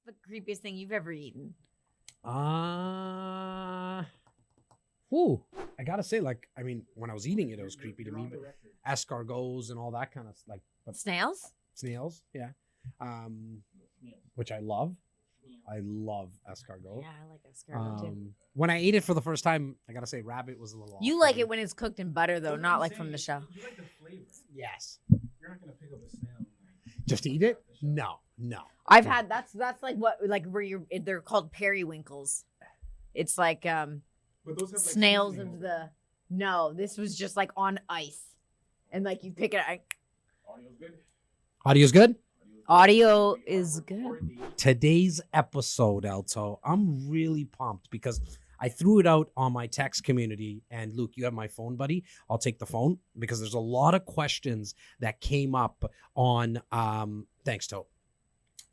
the creepiest thing you've ever eaten? I gotta say, like, I mean, when I was eating it, it was creepy to me, but escargots and all that kind of like, but Snails? snails, yeah, which I love. I love escargot. Yeah, I like escargot too. When I ate it for the first time, I gotta say, rabbit was a little. You like it when it's cooked in butter, though, not like from the shell. You like the flavor. Yes. You're not gonna pick up a snail. Just eat it? No. I've had that's like what like where they're called periwinkles. It's like But those have, like, snails seasoning of over it. the no. This was just like on ice, and like you pick it. Audio's good. Audio's good? Audio is good. Today's episode, Alto, I'm really pumped because I threw it out on my text community. And Luke, you have my phone, buddy. I'll take the phone because there's a lot of questions that came up on. Thanks, To.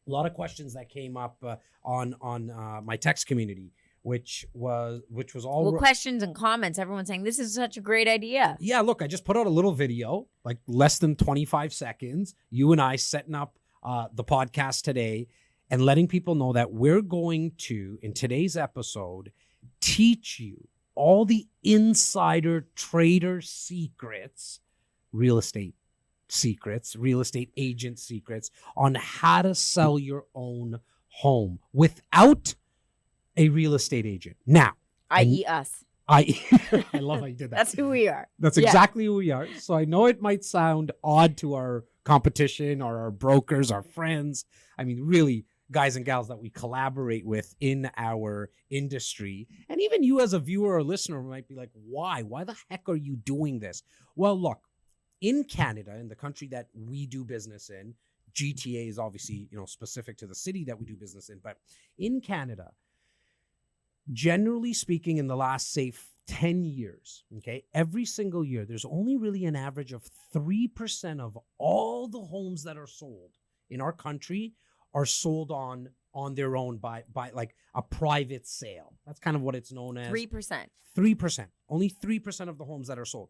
A lot of questions that came up on my text community, which was all. Well, questions and comments. Everyone's saying this is such a great idea. Yeah, look, I just put out a little video, like less than 25 seconds. You and I setting up the podcast today and letting people know that we're going to, in today's episode, teach you all the insider trader secrets, real estate secrets, real estate agent secrets on how to sell your own home without a real estate agent. Now, I.e. us. I love how you did that. That's who we are. That's exactly who we are. So I know it might sound odd to our competition or our brokers, our friends. I mean, really, guys and gals that we collaborate with in our industry. And even you as a viewer or listener might be like, why? Why the heck are you doing this? Well, look, in Canada, in the country that we do business in, GTA is obviously, specific to the city that we do business in. But in Canada, generally speaking, in the last, say, 10 years, okay, every single year, there's only really an average of 3% of all the homes that are sold in our country are sold on their own by like a private sale. That's kind of what it's known as. 3%. 3%. Only 3% of the homes that are sold.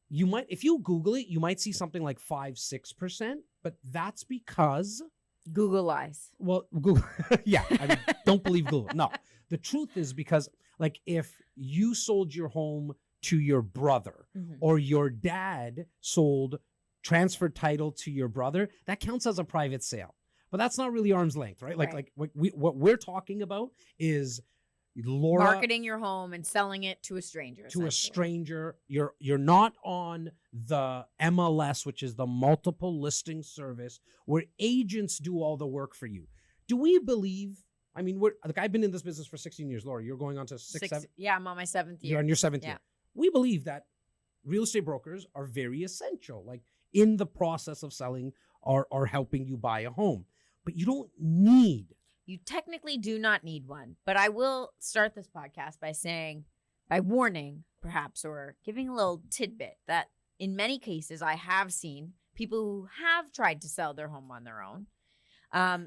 You might, if you Google it, you might see something like 5-6%, but that's because Google lies. Well, Google, yeah, I mean, don't believe Google. No, the truth is because, like, if you sold your home to your brother or your dad transferred title to your brother, that counts as a private sale. But that's not really arm's length, right? Like what we're talking about is Laura marketing your home and selling it to a stranger. To a stranger. You're not on the MLS, which is the multiple listing service, where agents do all the work for you. Do we believe? I mean, I've been in this business for 16 years. Laura, you're going on to 7. Yeah, I'm on my 7th year. You're on your 7th year. We believe that real estate brokers are very essential, like in the process of selling or helping you buy a home. But you don't need. You technically do not need one, but I will start this podcast by warning, perhaps, or giving a little tidbit that in many cases I have seen people who have tried to sell their home on their own.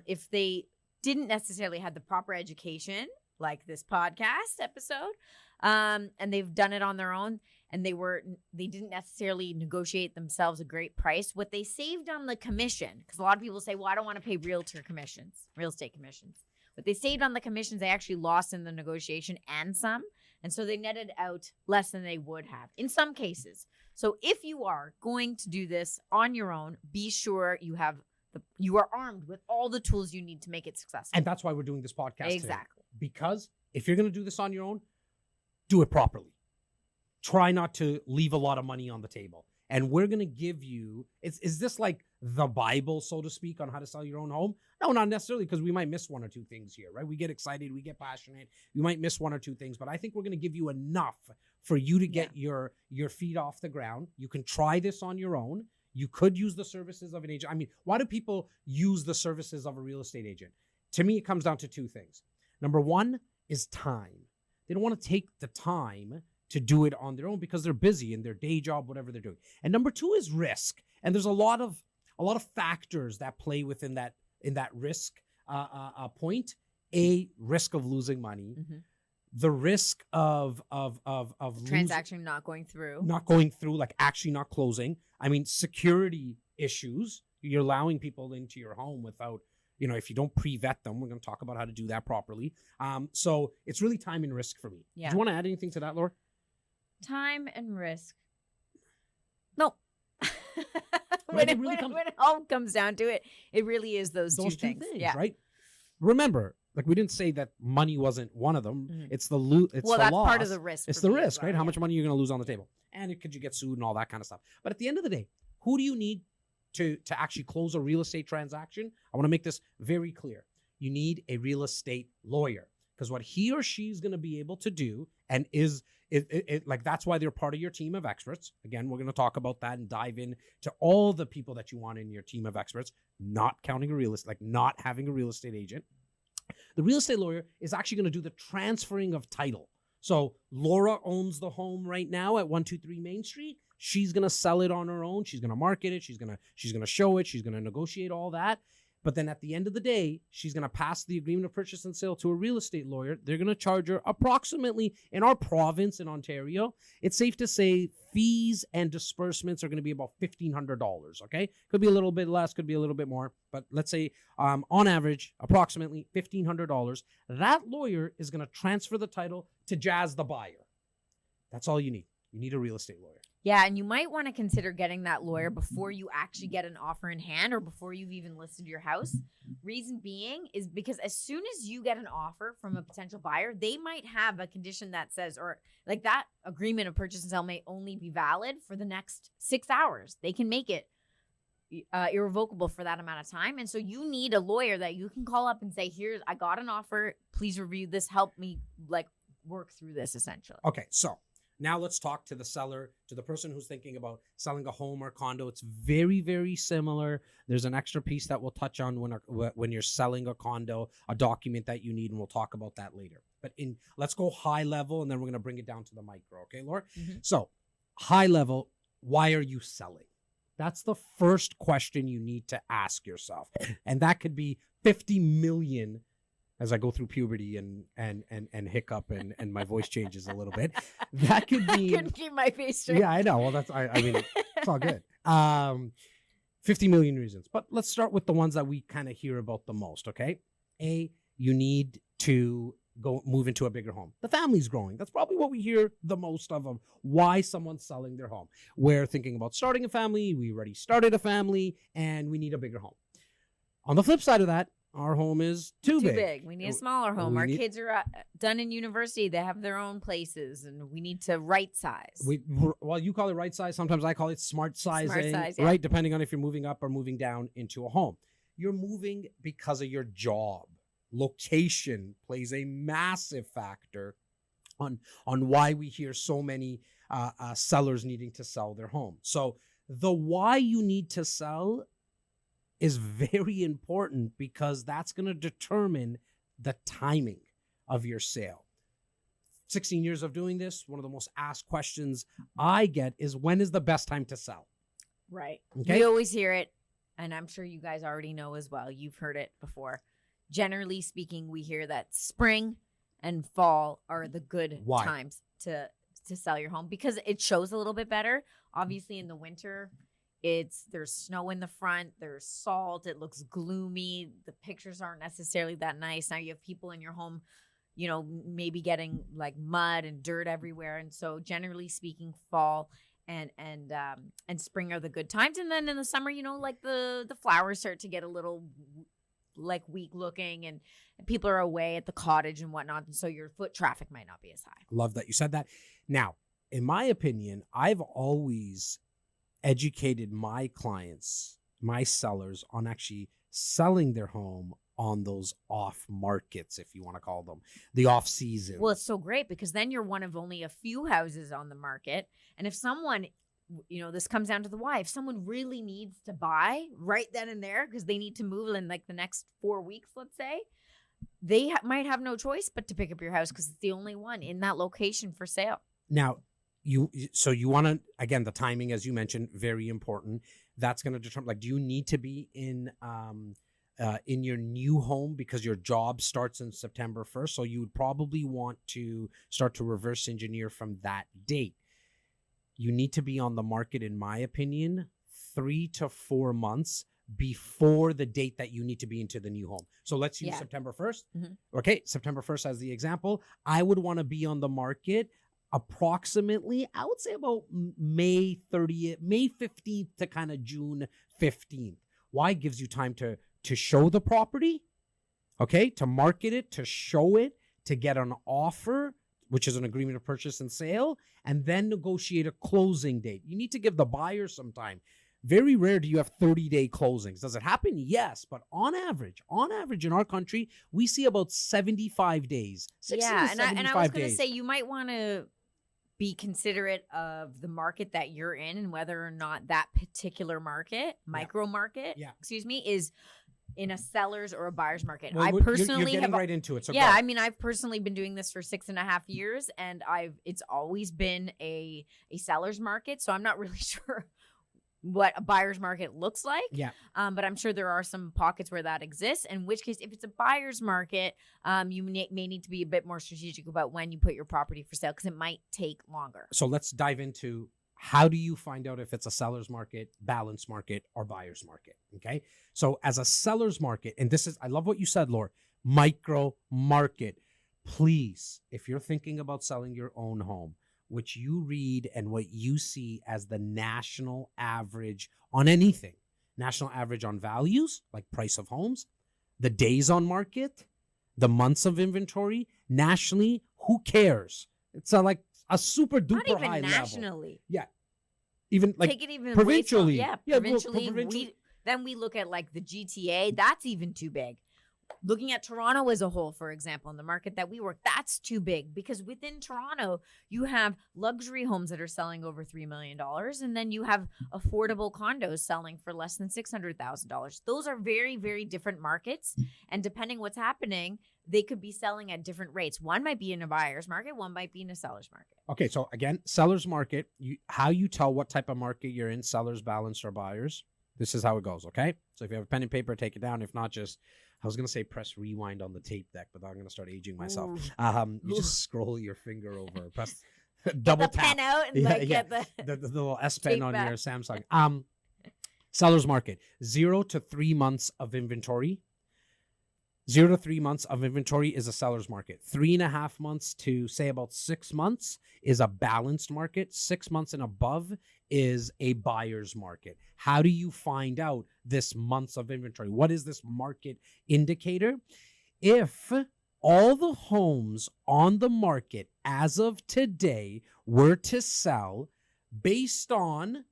If they didn't necessarily have the proper education, like this podcast episode, and they've done it on their own, and they didn't necessarily negotiate themselves a great price. What they saved on the commission, because a lot of people say, well, I don't want to pay real estate commissions. What they saved on the commissions, they actually lost in the negotiation and some. And so they netted out less than they would have in some cases. So if you are going to do this on your own, be sure you are armed with all the tools you need to make it successful. And that's why we're doing this podcast today. Exactly. Because if you're going to do this on your own, do it properly. Try not to leave a lot of money on the table. And we're going to give you, is this like the Bible, so to speak, on how to sell your own home? No, not necessarily, because we might miss one or two things here, right? We get excited, we get passionate, we might miss one or two things, but I think we're going to give you enough for you to get your feet off the ground. You can try this on your own. You could use the services of an agent. I mean, why do people use the services of a real estate agent? To me, it comes down to two things. Number one is time. They don't want to take the time to do it on their own because they're busy in their day job, whatever they're doing. And number two is risk. And there's a lot of factors that play within that risk point. A, risk of losing money. Mm-hmm. The risk of transaction not going through, like actually not closing. I mean, security issues. You're allowing people into your home without if you don't pre-vet them, we're going to talk about how to do that properly. So it's really time and risk for me. Yeah. Do you want to add anything to that, Laura? Time and risk. No. Right, When it all comes down to it, it really is those two things. Yeah. Right? Remember, like we didn't say that money wasn't one of them. Mhm. It's the Well, the that's loss. part of the risk. It's for the me as risk, well, right? How yeah. much money you're going to lose on the table, and could you get sued and all that kind of stuff. But at the end of the day, who do you need to actually close a real estate transaction? I want to make this very clear. You need a real estate lawyer, because what he or she is going to be able to do, and is like, that's why they're part of your team of experts. Again, we're going to talk about that and dive in to all the people that you want in your team of experts, not counting not having a real estate agent. The real estate lawyer is actually going to do the transferring of title. So Laura owns the home right now at 123 Main Street. She's going to sell it on her own. She's going to market it. She's going to show it. She's going to negotiate all that. But then at the end of the day, she's going to pass the agreement of purchase and sale to a real estate lawyer. They're going to charge her approximately, in our province in Ontario, it's safe to say fees and disbursements are going to be about $1,500, okay? Could be a little bit less, could be a little bit more, but let's say on average, approximately $1,500. That lawyer is going to transfer the title to Jazz the buyer. That's all you need. You need a real estate lawyer. Yeah, and you might want to consider getting that lawyer before you actually get an offer in hand or before you've even listed your house. Reason being is because as soon as you get an offer from a potential buyer, they might have a condition that says, or like that agreement of purchase and sale may only be valid for the next 6 hours. They can make it irrevocable for that amount of time. And so you need a lawyer that you can call up and say, I got an offer. Please review this. Help me work through this essentially. Okay, so now let's talk to the seller, to the person who's thinking about selling a home or condo. It's very, very similar. There's an extra piece that we'll touch on when you're selling a condo, a document that you need, and we'll talk about that later. But let's go high level, and then we're going to bring it down to the micro. Okay, Laura? Mm-hmm. So high level, why are you selling? That's the first question you need to ask yourself. And that could be 50 million as I go through puberty and hiccup and my voice changes a little bit. That could be. I couldn't keep my face straight. Yeah, I know. Well, I mean, it's all good. 50 million reasons. But let's start with the ones that we kind of hear about the most, okay? A, you need to move into a bigger home. The family's growing. That's probably what we hear the most of them. Why someone's selling their home. We're thinking about starting a family. We already started a family, and we need a bigger home. On the flip side of that, our home is too big. We need a smaller home. Our kids are done in university. They have their own places, and we need to right size. Well, you call it right size. Sometimes I call it smart sizing. Smart size, yeah. Right, depending on if you're moving up or moving down into a home. You're moving because of your job. Location plays a massive factor on why we hear so many sellers needing to sell their home. So the why you need to sell is very important, because that's going to determine the timing of your sale. 16 years of doing this, one of the most asked questions I get is, when is the best time to sell? Right. Okay. We always hear it, and I'm sure you guys already know as well. You've heard it before. Generally speaking, we hear that spring and fall are the good times to sell your home, because it shows a little bit better. Obviously, in the winter, there's snow in the front, there's salt, it looks gloomy, the pictures aren't necessarily that nice. Now you have people in your home, maybe getting like mud and dirt everywhere. And so generally speaking, fall and spring are the good times. And then in the summer, like the flowers start to get a little like weak looking, and people are away at the cottage and whatnot. And so your foot traffic might not be as high. Love that you said that. Now, in my opinion, I've always educated my clients, my sellers, on actually selling their home on those off markets, if you want to call them, the off season. Well, it's so great, because then you're one of only a few houses on the market. And if someone, this comes down to the why, if someone really needs to buy right then and there because they need to move in like the next 4 weeks, let's say, they might have no choice but to pick up your house, because it's the only one in that location for sale. Now, you want to, again, the timing, as you mentioned, very important. That's going to determine, like, do you need to be in your new home because your job starts in September 1st? So you would probably want to start to reverse engineer from that date. You need to be on the market, in my opinion, 3 to 4 months before the date that you need to be into the new home. So let's use Yeah. September 1st. Mhm. Okay, September 1st as the example. I would want to be on the market approximately, I would say about May 30th, May 15th to kind of June 15th. Why? Gives you time to show the property, okay, to market it, to show it, to get an offer, which is an agreement of purchase and sale, and then negotiate a closing date. You need to give the buyer some time. Very rare do you have 30-day closings. Does it happen? Yes, but on average in our country, we see about 75 days. 60 to and 75 I was going to days. say you might want to be considerate of the market that you're in and whether or not that particular market, micro market, is in a seller's or a buyer's market. Well, I you're personally getting have right into it. So yeah, go. I mean, I've personally been doing this for 6.5 years, and it's always been a seller's market. So I'm not really sure what a buyer's market looks like. Yeah. But I'm sure there are some pockets where that exists. In which case, if it's a buyer's market, you may need to be a bit more strategic about when you put your property for sale because it might take longer. So let's dive into how do you find out if it's a seller's market, balanced market, or buyer's market? Okay. So as a seller's market, and this is, I love what you said, Laura, micro market. Please, if you're thinking about selling your own home, which you read and what you see as the national average on anything, national average on values, like price of homes, the days on market, the months of inventory, nationally, who cares? It's like a super duper Not even high nationally. level. Even like take it even provincially. Yeah, Yeah, provincially. Then we look at like the GTA. That's even too big. Looking at Toronto as a whole, for example, in the market that we work, that's too big because within Toronto, you have luxury homes that are selling over $3 million. And then you have affordable condos selling for less than $600,000. Those are very, very different markets. And depending what's happening, they could be selling at different rates. One might be in a buyer's market. One might be in a seller's market. Okay, so again, seller's market, how you tell what type of market you're in, sellers, balanced, or buyers. This is how it goes, okay? So if you have a pen and paper, take it down. If not, just, I was going to say press rewind on the tape deck, but I'm going to start aging myself. You just scroll your finger over, press double get the tap. pen out and get the little S Pen on back. your Samsung. Seller's market, 0 to 3 months of inventory. 0 to 3 months of inventory is a seller's market. 3.5 months to say about 6 months is a balanced market. 6 months and above is a buyer's market. How do you find out this months of inventory? What is this market indicator? If all the homes on the market as of today were to sell based on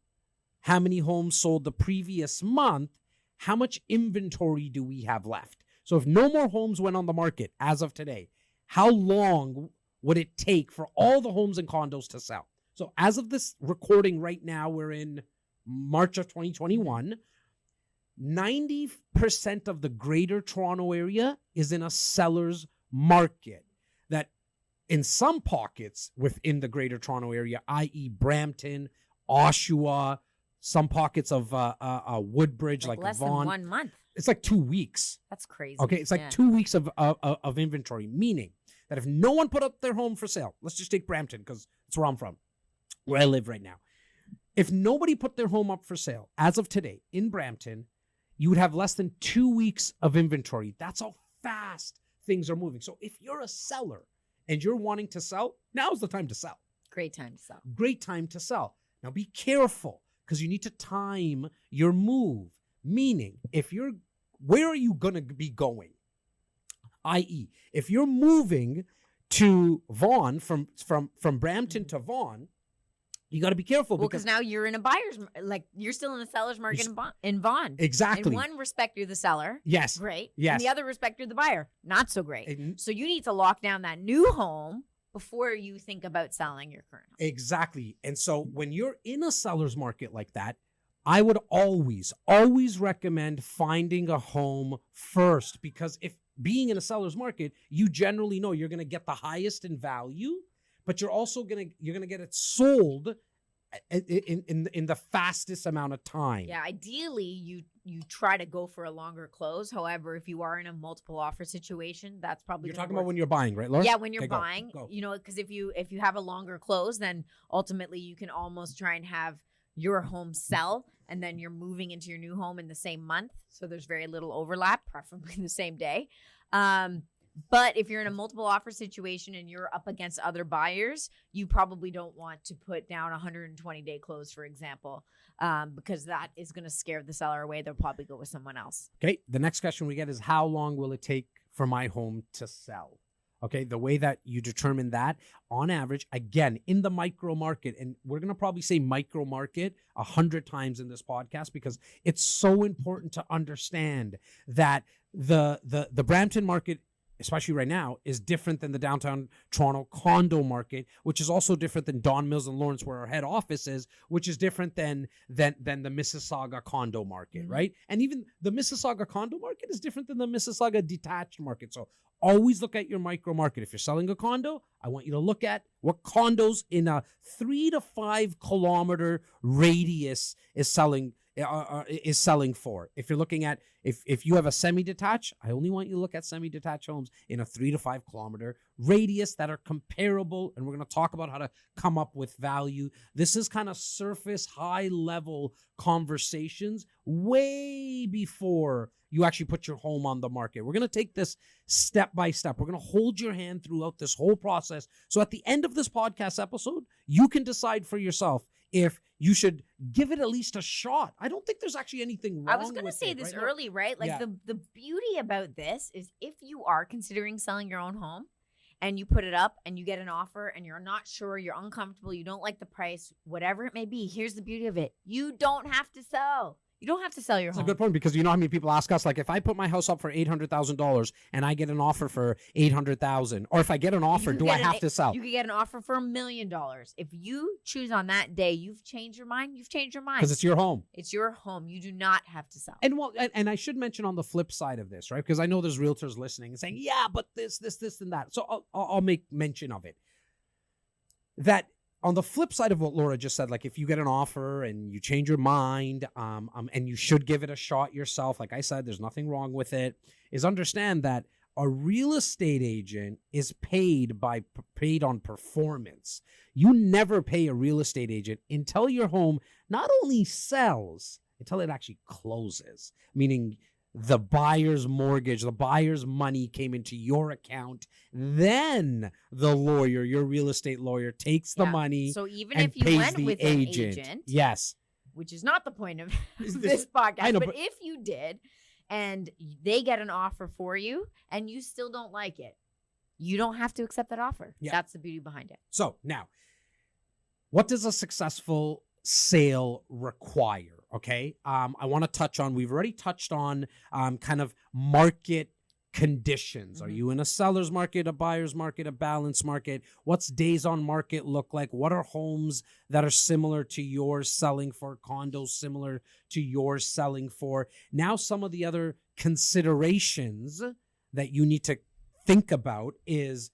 how many homes sold the previous month, how much inventory do we have left? So if no more homes went on the market as of today, how long would it take for all the homes and condos to sell? So as of this recording right now, we're in March of 2021. 90% of the greater Toronto area is in a seller's market. That in some pockets within the greater Toronto area, i.e. Brampton, Oshawa, some pockets of Woodbridge, like less Vaughan. than 1 month. It's like 2 weeks. That's crazy. Okay, it's like 2 weeks of inventory, meaning that if no one put up their home for sale, let's just take Brampton because it's where I'm from, where I live right now. If nobody put their home up for sale as of today in Brampton, you would have less than 2 weeks of inventory. That's how fast things are moving. So if you're a seller and you're wanting to sell, now's the time to sell. Great time to sell. Great time to sell. Now be careful because you need to time your move. Meaning, where are you going to be going? I.e., if you're moving to Vaughan from Brampton to Vaughan, you got to be careful because now you're in a buyer's, like you're still in the seller's market in Vaughan. Exactly. In one respect, you're the seller. Yes. Great. Yes. In the other respect, you're the buyer. Not so great. So you need to lock down that new home before you think about selling your current home. Exactly. And so when you're in a seller's market like that, I would always recommend finding a home first, because if being in a seller's market, you generally know you're going to get the highest in value, but you're also going to get it sold in the fastest amount of time. Yeah, ideally you try to go for a longer close. However, if you are in a multiple offer situation, that's probably You're talking about when you're buying, right, Laura? Yeah, when you're Okay, buying, go. Because if you have a longer close, then ultimately you can almost try and have your home sell and then you're moving into your new home in the same month. So there's very little overlap, preferably the same day. But if you're in a multiple offer situation and you're up against other buyers, you probably don't want to put down 120-day close, for example, because that is going to scare the seller away. They'll probably go with someone else. Okay. The next question we get is, how long will it take for my home to sell? Okay. The way that you determine that, on average, again, in the micro market, and we're going to probably say micro market 100 times in this podcast, because it's so important to understand that the Brampton market, especially right now, is different than the downtown Toronto condo market, which is also different than Don Mills and Lawrence, where our head office is, which is different than the Mississauga condo market, right? And even the Mississauga condo market is different than the Mississauga detached market. So always look at your micro market. If you're selling a condo, I want you to look at what condos in a 3 to 5 kilometer radius is selling for. If you're looking at, if you have a semi-detached, I only want you to look at semi-detached homes in a 3 to 5 kilometer radius that are comparable. And we're going to talk about how to come up with value. This is kind of surface, high level conversations way before you actually put your home on the market. We're going to take this step by step. We're going to hold your hand throughout this whole process. So at the end of this podcast episode, you can decide for yourself if you should give it at least a shot. I don't think there's actually anything wrong with it. I was going to say this early, right? Like, Yeah. the beauty about this is if you are considering selling your own home and you put it up and you get an offer and you're not sure, you're uncomfortable, you don't like the price, whatever it may be, here's the beauty of it. You don't have to sell. You don't have to sell your That's home. a good point, because you know how many people ask us, like, if I put my house up for $800,000 and I get an offer for $800,000, or if I get an offer, do I have to sell? You could get an offer for $1 million. If you choose on that day, you've changed your mind. You've changed your mind. Because it's your home. It's your home. You do not have to sell. And and I should mention on the flip side of this, right? Because I know there's realtors listening and saying, yeah, but this, and that. So I'll make mention of it. That on the flip side of what Laura just said, like, if you get an offer and you change your mind, and you should give it a shot yourself, like I said, there's nothing wrong with it, is understand that a real estate agent is paid on performance. You never pay a real estate agent until your home not only sells, until it actually closes, meaning the buyer's mortgage, the buyer's money came into your account. Then the lawyer, your real estate lawyer, takes the money. So even and if you pays went the with agent. an agent, Yes, which is not the point of Is this podcast, I know, but but- if you did and they get an offer for you and you still don't like it, you don't have to accept that offer. Yeah. That's the beauty behind it. So now, what does a successful sale require? Okay. I want to touch on, we've already touched on kind of market conditions. Are Mhm. you in a seller's market, a buyer's market, a balanced market? What's days on market look like? What are homes that are similar to yours selling for, condos similar to yours selling for? Now, some of the other considerations that you need to think about is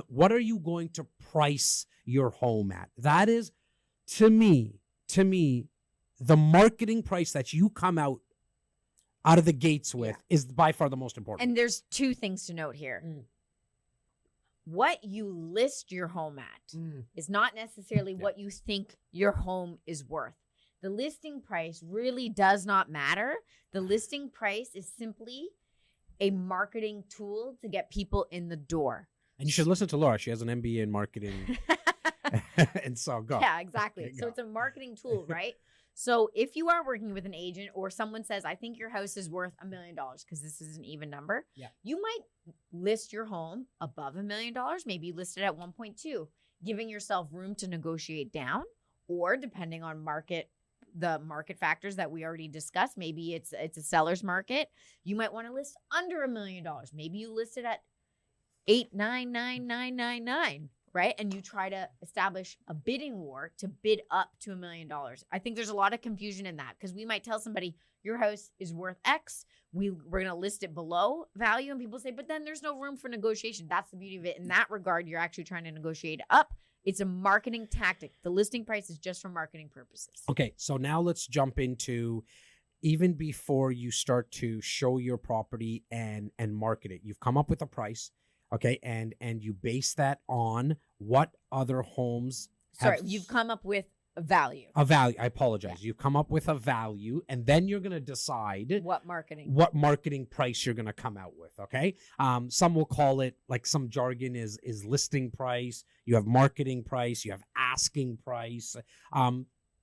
what are you going to price your home at? That is, to me, the marketing price that you come out of the gates with is by far the most important. And there's two things to note here. What you list your home at is not necessarily what you think your home is worth. The listing price really does not matter. The listing price is simply a marketing tool to get people in the door. And you should listen to Laura. She has an MBA in marketing. And so go. Yeah, exactly. Okay, So go. it's a marketing tool, right? So if you are working with an agent or someone says, I think your house is worth $1 million, because this is an even number, Yeah. you might list your home above $1 million, maybe you list it at 1.2, giving yourself room to negotiate down, or depending on the market factors that we already discussed, maybe it's a seller's market, you might want to list under $1 million. Maybe you list it at 899,999. Right? And you try to establish a bidding war to bid up to $1 million. I think there's a lot of confusion in that, because we might tell somebody your house is worth X. We're going to list it below value. And people say, but then there's no room for negotiation. That's the beauty of it. In that regard, you're actually trying to negotiate up. It's a marketing tactic. The listing price is just for marketing purposes. Okay, so now let's jump into, even before you start to show your property and market it, you've come up with a price. Okay, and you base that on what other homes Sorry, you've come up with value. A value. I apologize. You come up with a value, and then you're going to decide What marketing? what marketing price you're going to come out with. Okay. Some will call it, like, some jargon is listing price. You have marketing price. You have asking price.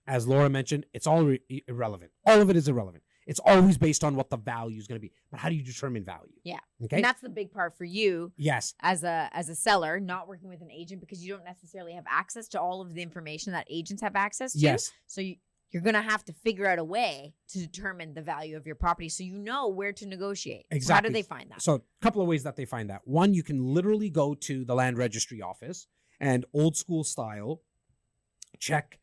As Laura mentioned, it's all irrelevant. All of it is irrelevant. It's always based on what the value is going to be. But how do you determine value? Yeah. Okay. And that's the big part for you Yes. as a seller, not working with an agent, because you don't necessarily have access to all of the information that agents have access to. Yes. So you're going to have to figure out a way to determine the value of your property so you know where to negotiate. Exactly. So how do they find that? So a couple of ways that they find that. One, you can literally go to the land registry office and old school style check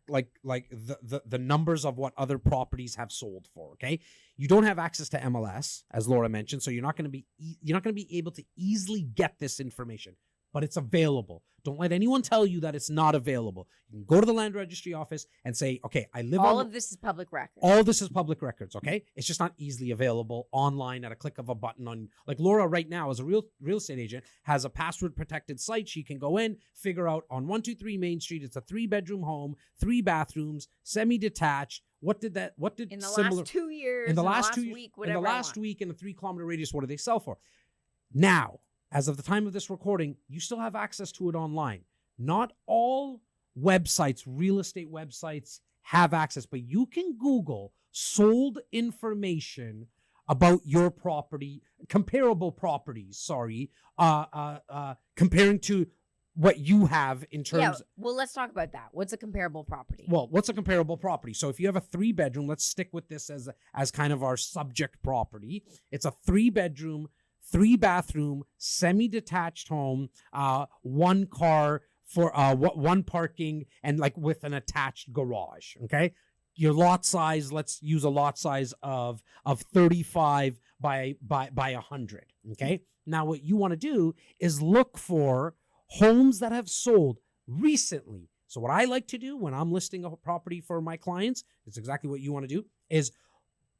like the numbers of what other properties have sold for. Okay, you don't have access to MLS, as Laura mentioned, so you're not going to be able to easily get this information, but it's available. Don't let anyone tell you that it's not available. You can go to the land registry office and say, okay, I live all on... of this is public record. All this is public records, okay? It's just not easily available online at a click of a button on... Like Laura right now, as a real estate agent, has a password-protected site. She can go in, figure out on 123 Main Street, it's a 3-bedroom home, 3 bathrooms, semi-detached. What did in the last 2 years, in the last week, whatever in the last week, in a 3-kilometer radius, what do they sell for? Now, as of the time of this recording, you still have access to it online. Not all websites, real estate websites, have access, but you can Google sold information about your property, comparable properties, comparing to what you have in terms... Yeah, well, let's talk about that. What's a comparable property? Well, what's a comparable property? So if you have a 3-bedroom, let's stick with this as kind of our subject property. It's a 3-bedroom, 3-bathroom, semi-detached home, 1 car for one parking, and like with an attached garage. Okay, your lot size. Let's use a lot size of 35 by 100. Okay. Now what you want to do is look for homes that have sold recently. So what I like to do when I'm listing a property for my clients, it's exactly what you want to do, is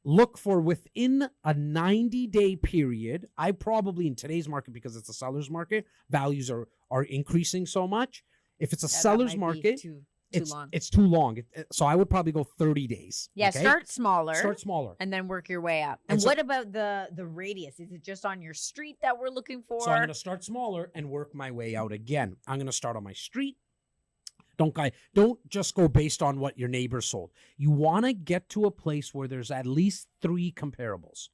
look for within a 90-day period. I probably, in today's market, because it's a seller's market, values are increasing so much. If it's a seller's market, it's too long. So I would probably go 30 days. Yeah, okay? Start smaller. And then work your way up. And what about the radius? Is it just on your street that we're looking for? So I'm going to start smaller and work my way out again. I'm going to start on my street. Don't just go based on what your neighbor sold. You want to get to a place where there's at least 3 comparables.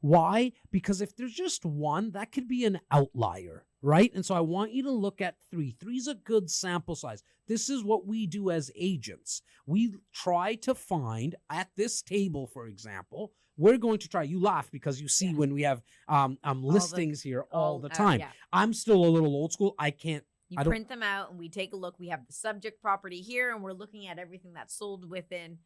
Why? Because if there's just one, that could be an outlier, right? And so I want you to look at 3. 3 is a good sample size. This is what we do as agents. We try to find at this table, for example, we're going to try. You laugh because you see when we have listings here all the time. Yeah. I'm still a little old school. I print them out and we take a look. We have the subject property here and we're looking at everything that's sold within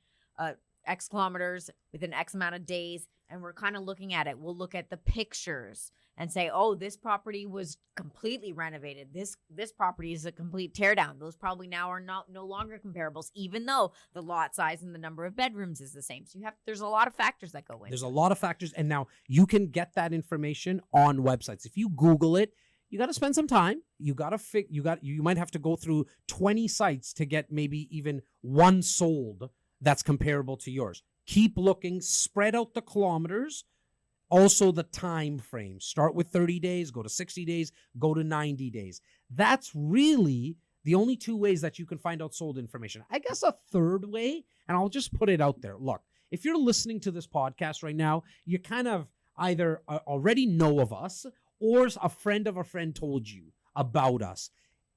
X kilometers, within X amount of days. And we're kind of looking at it. We'll look at the pictures and say, oh, this property was completely renovated. This property is a complete teardown. Those probably now are no longer comparables, even though the lot size and the number of bedrooms is the same. So there's a lot of factors that go in. There's a lot of factors. And now you can get that information on websites. If you Google it, you got to spend some time. You might have to go through 20 sites to get maybe even one sold that's comparable to yours. Keep looking, spread out the kilometers, also the time frame. Start with 30 days, go to 60 days, go to 90 days. That's really the only 2 ways that you can find out sold information. I guess a third way, and I'll just put it out there. Look, if you're listening to this podcast right now, you kind of either already know of us or a friend of a friend told you about us.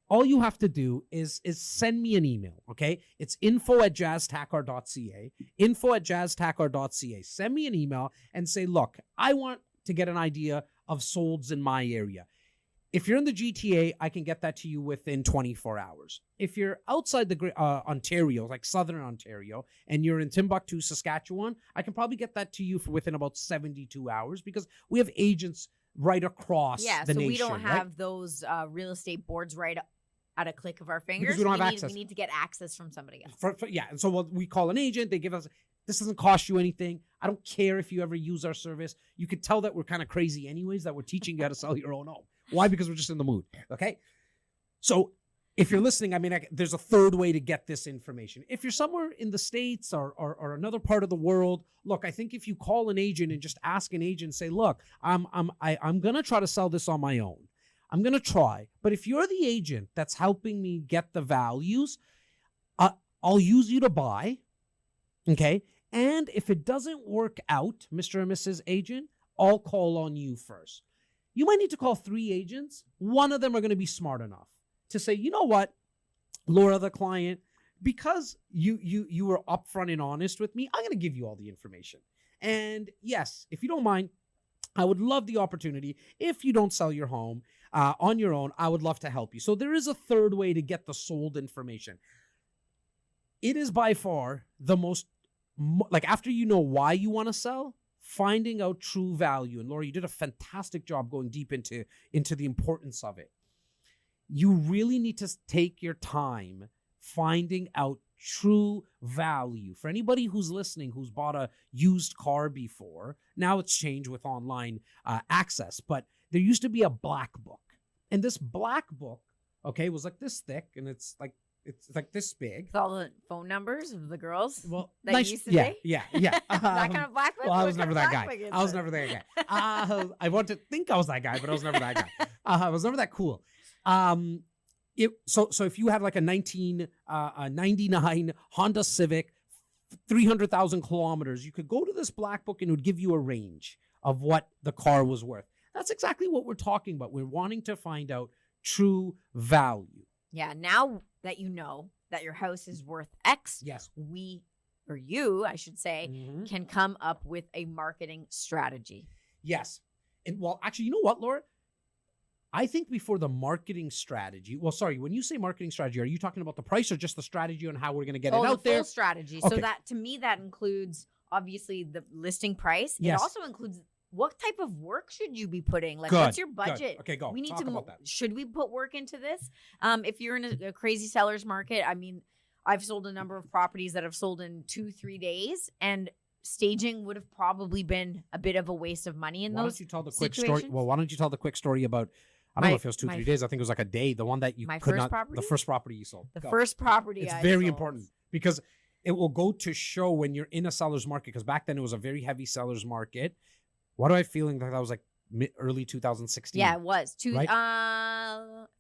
All you have to do is send me an email, okay? It's info@jazztakhar.ca, info@jazztakhar.ca. Send me an email and say, look, I want to get an idea of solds in my area. If you're in the GTA, I can get that to you within 24 hours. If you're outside the Ontario, like Southern Ontario, and you're in Timbuktu, Saskatchewan, I can probably get that to you within about 72 hours because we have agents right across the nation. Yeah, so we don't have those real estate boards right at a click of our fingers. Because we don't have access. We need to get access from somebody else. And so we call an agent. They give us, this doesn't cost you anything. I don't care if you ever use our service. You could tell that we're kind of crazy anyways, that we're teaching you how to sell your own home. Why? Because we're just in the mood, okay? So if you're listening, I mean, there's a third way to get this information. If you're somewhere in the States or another part of the world, look, I think if you call an agent and just ask an agent, say, look, I'm gonna try to sell this on my own. I'm gonna try, but if you're the agent that's helping me get the values, I'll use you to buy, okay? And if it doesn't work out, Mr. and Mrs. Agent, I'll call on you first. You might need to call 3 agents. One of them are going to be smart enough to say, you know what, Laura, the client, because you were upfront and honest with me, I'm going to give you all the information. And yes, if you don't mind, I would love the opportunity. If you don't sell your home on your own, I would love to help you. So there is a third way to get the sold information. It is by far the most, like, after you know why you want to sell, finding out true value. And Laura, you did a fantastic job going deep into the importance of it. You really need to take your time finding out true value. For anybody who's listening, who's bought a used car before, now it's changed with online access, but there used to be a black book. And this black book, okay, was like this thick, and it's like this big. With all the phone numbers of the girls. Well, that nice, used to yeah, be? yeah. That kind of black book? Well, I What was kind never of that black guy. book is I was it? never that guy. I want to think I was that guy, but I was never that guy. I was never that cool. So if you had like a 1999 Honda Civic, 300,000 kilometers, you could go to this black book and it would give you a range of what the car was worth. That's exactly what we're talking about. We're wanting to find out true value. Yeah, now that you know that your house is worth X, Yes. we, or you, I should say, Mhm. can come up with a marketing strategy. Yes. And well, actually, you know what, Laura? I think before the marketing strategy, well, sorry, when you say marketing strategy, are you talking about the price or just the strategy on how we're going to get it out the there? full strategy. Okay. So that, to me, that includes obviously the listing price. Yes. It also includes what type of work should you be putting? Like, Good, what's your good. budget? Okay, go. We need Talk to. about that. Should we put work into this? If you're in a crazy seller's market, I mean, I've sold a number of properties that have sold in 2-3 days, and staging would have probably been a bit of a waste of money in Why those. don't you tell the quick story? situations? Well, why don't you tell the quick story about, I don't know if it was 2-3 my- days. I think it was like a day. The one that you My could first not, property? the first property you sold. The Go. first property It's I very sold. important because it will go to show when you're in a seller's market, because back then it was a very heavy seller's market. What am I feeling that was like early 2016? Yeah, it was Right?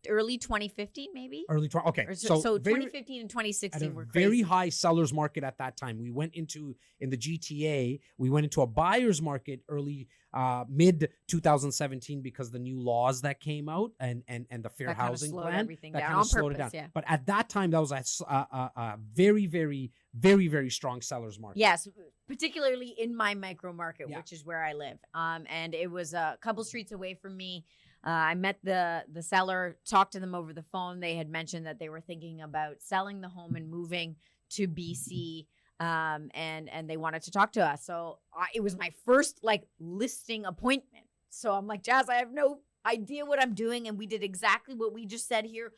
early 2015, maybe. Early 20. Okay. Or so very, 2015 and at 2016 a were very crazy. high seller's market at that time. We went into, in the GTA, we went into a buyer's market early, mid 2017 because the new laws that came out and the fair That kinda housing slowed plan everything that down kind on of slowed it down. purpose, yeah. But at that time, that was a very, very, very, very strong seller's market. Yes, particularly in my micro market, Yeah. which is where I live. And it was a couple streets away from me. I met the seller, talked to them over the phone. They had mentioned that they were thinking about selling the home and moving to BC. And they wanted to talk to us. So it was my first like listing appointment. So I'm like, Jazz, I have no idea what I'm doing. And we did exactly what we just said here.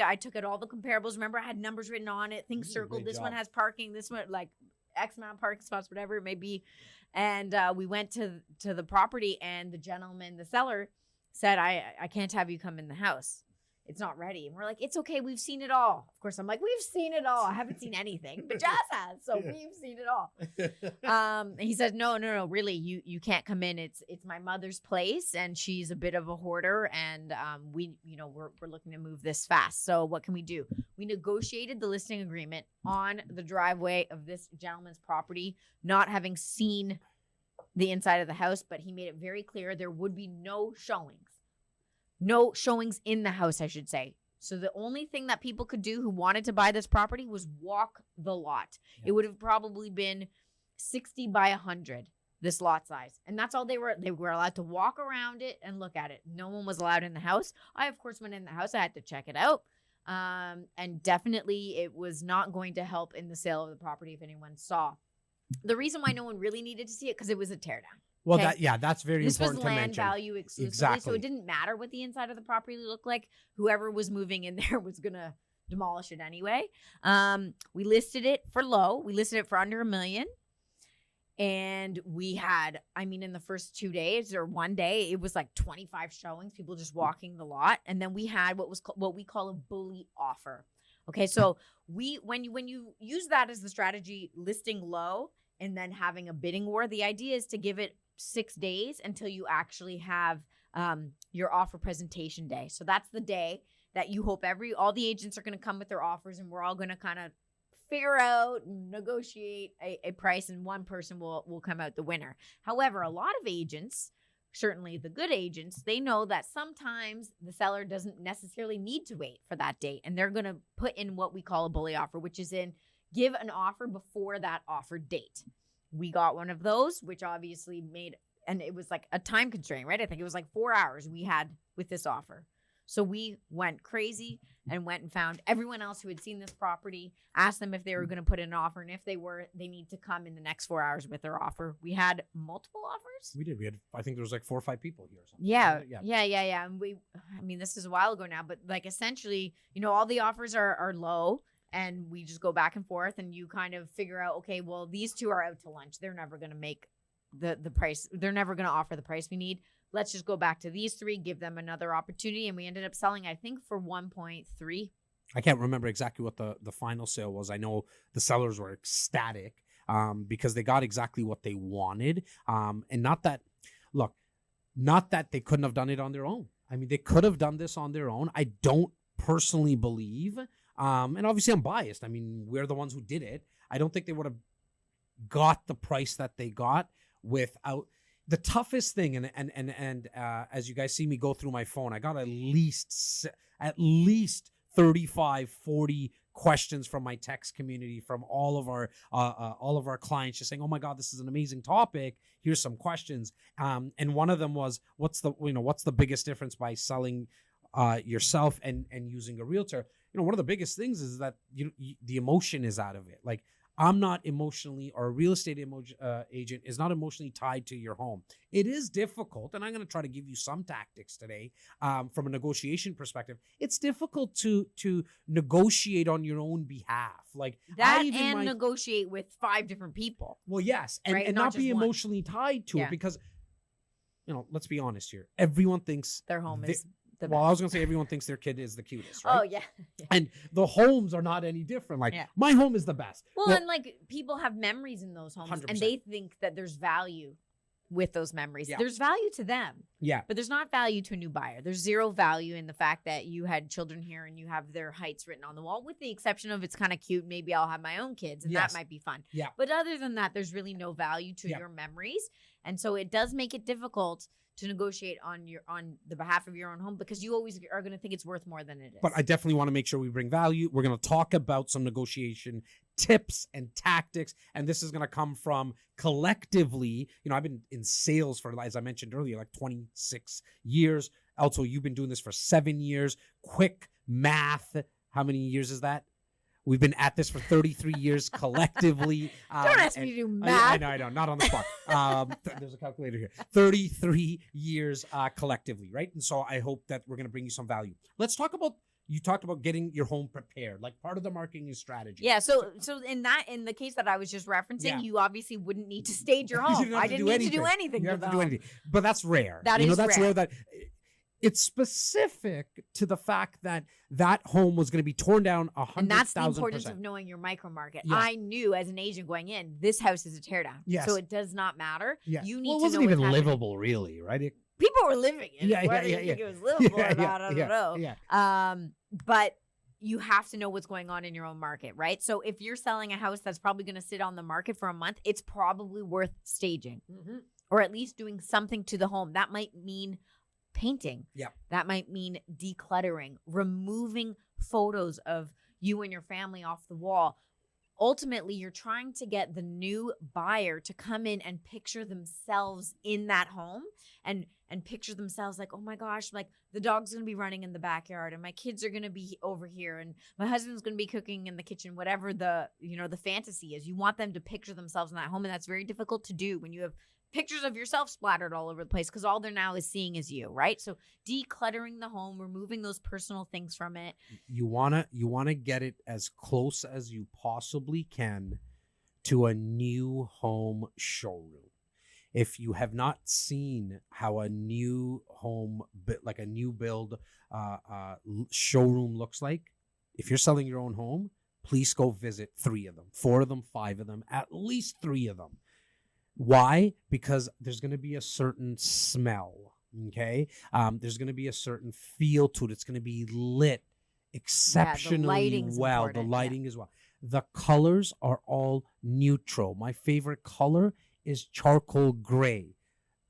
I took it all the comparables. Remember, I had numbers written on it, things You did a circled. great This one job. has parking. This one, like X amount of parking spots, whatever it may be. And we went to the property, and the gentleman, the seller, said, I can't have you come in the house. It's not ready. And we're like, it's okay. We've seen it all. Of course, I'm like, we've seen it all. I haven't seen anything, but Jazz has. So Yeah. we've seen it all. And he said, no, really, you can't come in. It's my mother's place, and she's a bit of a hoarder, and we're looking to move this fast. So what can we do? We negotiated the listing agreement on the driveway of this gentleman's property, not having seen the inside of the house, but he made it very clear there would be no showings. No showings in the house, I should say. So the only thing that people could do who wanted to buy this property was walk the lot. Yeah. It would have probably been 60 by 100, this lot size. And that's all they were allowed to walk around it and look at it. No one was allowed in the house. I, of course, went in the house. I had to check it out. And definitely it was not going to help in the sale of the property if anyone saw. The reason why no one really needed to see it, because it was a teardown. Well, Okay. that's very This was important to land mention. value exclusively, so Exactly. it didn't matter what the inside of the property looked like. Whoever was moving in there was gonna demolish it anyway. We listed it for low. We listed it for under $1 million, And we had, I mean, in the first 2 days or one day, it was like 25 showings, people just walking the lot. And then we had what we call a bully offer. Okay, so when you use that as the strategy, listing low and then having a bidding war, the idea is to give it 6 days until you actually have your offer presentation day. So that's the day that you hope all the agents are going to come with their offers, and we're all going to kind of figure out and negotiate a price, and one person will come out the winner. However, a lot of agents, certainly the good agents, they know that sometimes the seller doesn't necessarily need to wait for that date, and they're going to put in what we call a bully offer, which is give an offer before that offer date. We got one of those, which obviously and it was like a time constraint, right? I think it was like 4 hours we had with this offer. So we went crazy and went and found everyone else who had seen this property, asked them if they were going to put in an offer. And if they were, they need to come in the next 4 hours with their offer. We had multiple offers. We did. I think there was like 4 or 5 people here or something. Yeah. And this is a while ago now, but like essentially, all the offers are low, and we just go back and forth, and you kind of figure out, okay, well, these two are out to lunch. They're never going to make the price. They're never going to offer the price we need. Let's just go back to these 3, give them another opportunity. And we ended up selling, I think, for 1.3. I can't remember exactly what the final sale was. I know the sellers were ecstatic because they got exactly what they wanted. And not that they couldn't have done it on their own. I mean, they could have done this on their own. I don't personally believe, and obviously I'm biased. I mean, we're the ones who did it. I don't think they would have got the price that they got without. The toughest thing, and as you guys see me go through my phone, I got at least 35, 40 questions from my text community, from all of our clients, just saying, "Oh my God, this is an amazing topic. Here's some questions." And one of them was, "What's the biggest difference by selling yourself and using a realtor?" One of the biggest things is that the emotion is out of it. Like, I'm not emotionally, or a real estate agent is not emotionally tied to your home. It is difficult, and I'm going to try to give you some tactics today from a negotiation perspective. It's difficult to negotiate on your own behalf, like that, and negotiate with 5 different people. Well, yes, and, right? and not be emotionally tied to it, because let's be honest here. Everyone thinks their home is. I was going to say everyone thinks their kid is the cutest, right? Oh, yeah. And the homes are not any different. Like, my home is the best. Well, and like people have memories in those homes 100%. And they think that there's value with those memories. Yeah. There's value to them. Yeah. But there's not value to a new buyer. There's zero value in the fact that you had children here and you have their heights written on the wall, with the exception of it's kind of cute. Maybe I'll have my own kids, and that might be fun. Yeah. But other than that, there's really no value to your memories. And so it does make it difficult to negotiate on the behalf of your own home, because you always are going to think it's worth more than it is. But I definitely want to make sure we bring value. We're going to talk about some negotiation tips and tactics, and this is going to come from collectively. I've been in sales for, as I mentioned earlier, like 26 years. Also, you've been doing this for 7 years. Quick math. How many years is that? We've been at this for 33 years collectively. Don't ask me to do math. I know, not on the spot. There's a calculator here. 33 years collectively, right? And so I hope that we're going to bring you some value. Let's talk about, you talked about getting your home prepared, like part of the marketing strategy. Yeah, so in the case that I was just referencing, you obviously wouldn't need to stage your home. I didn't need to do anything. You have to do anything. But that's rare. That's rare. That it's specific to the fact that home was going to be torn down 100,000%. And that's the importance of knowing your micro market. Yeah. I knew as an agent going in, this house is a teardown. Yes. So it does not matter. Yes. You need it to wasn't know even what's livable, really, right? People were living in it. Whether you think it was livable or not, I don't know. Yeah. But you have to know what's going on in your own market, right? So if you're selling a house that's probably going to sit on the market for a month, it's probably worth staging, or at least doing something to the home. That might mean painting. Yeah. That might mean decluttering, removing photos of you and your family off the wall. Ultimately, you're trying to get the new buyer to come in and picture themselves in that home, and picture themselves like, oh my gosh, like the dog's going to be running in the backyard, and my kids are going to be over here, and my husband's going to be cooking in the kitchen, whatever the fantasy is. You want them to picture themselves in that home, and that's very difficult to do when you have pictures of yourself splattered all over the place, because all they're now is seeing is you, right? So decluttering the home, removing those personal things from it. You wanna get it as close as you possibly can to a new home showroom. If you have not seen how a new home, like a new build showroom looks like, if you're selling your own home, please go visit 3 of them, 4 of them, 5 of them, at least 3 of them. Why? Because there's going to be a certain smell, okay? There's going to be a certain feel to it. It's going to be lit exceptionally well. The lighting as well. The colors are all neutral. My favorite color is charcoal gray.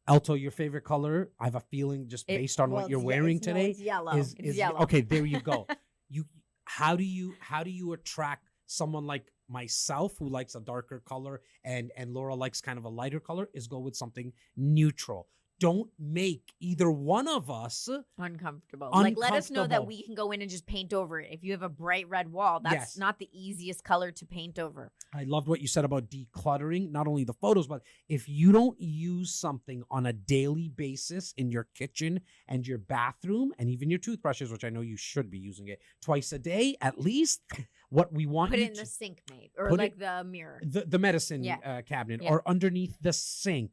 Alto, your favorite color? I have a feeling just based on what you're wearing today. It's yellow. Is yellow. Okay, there you go. How do you attract someone like myself who likes a darker color and Laura likes kind of a lighter color? Is go with something neutral. Don't make either one of us uncomfortable. Like, let us know that we can go in and just paint over it. If you have a bright red wall, that's not the easiest color to paint over. I loved what you said about decluttering, not only the photos, but if you don't use something on a daily basis in your kitchen and your bathroom and even your toothbrushes, which I know you should be using it twice a day at least, what we want put you it in to the sink, maybe, or like the mirror, the medicine cabinet, or underneath the sink,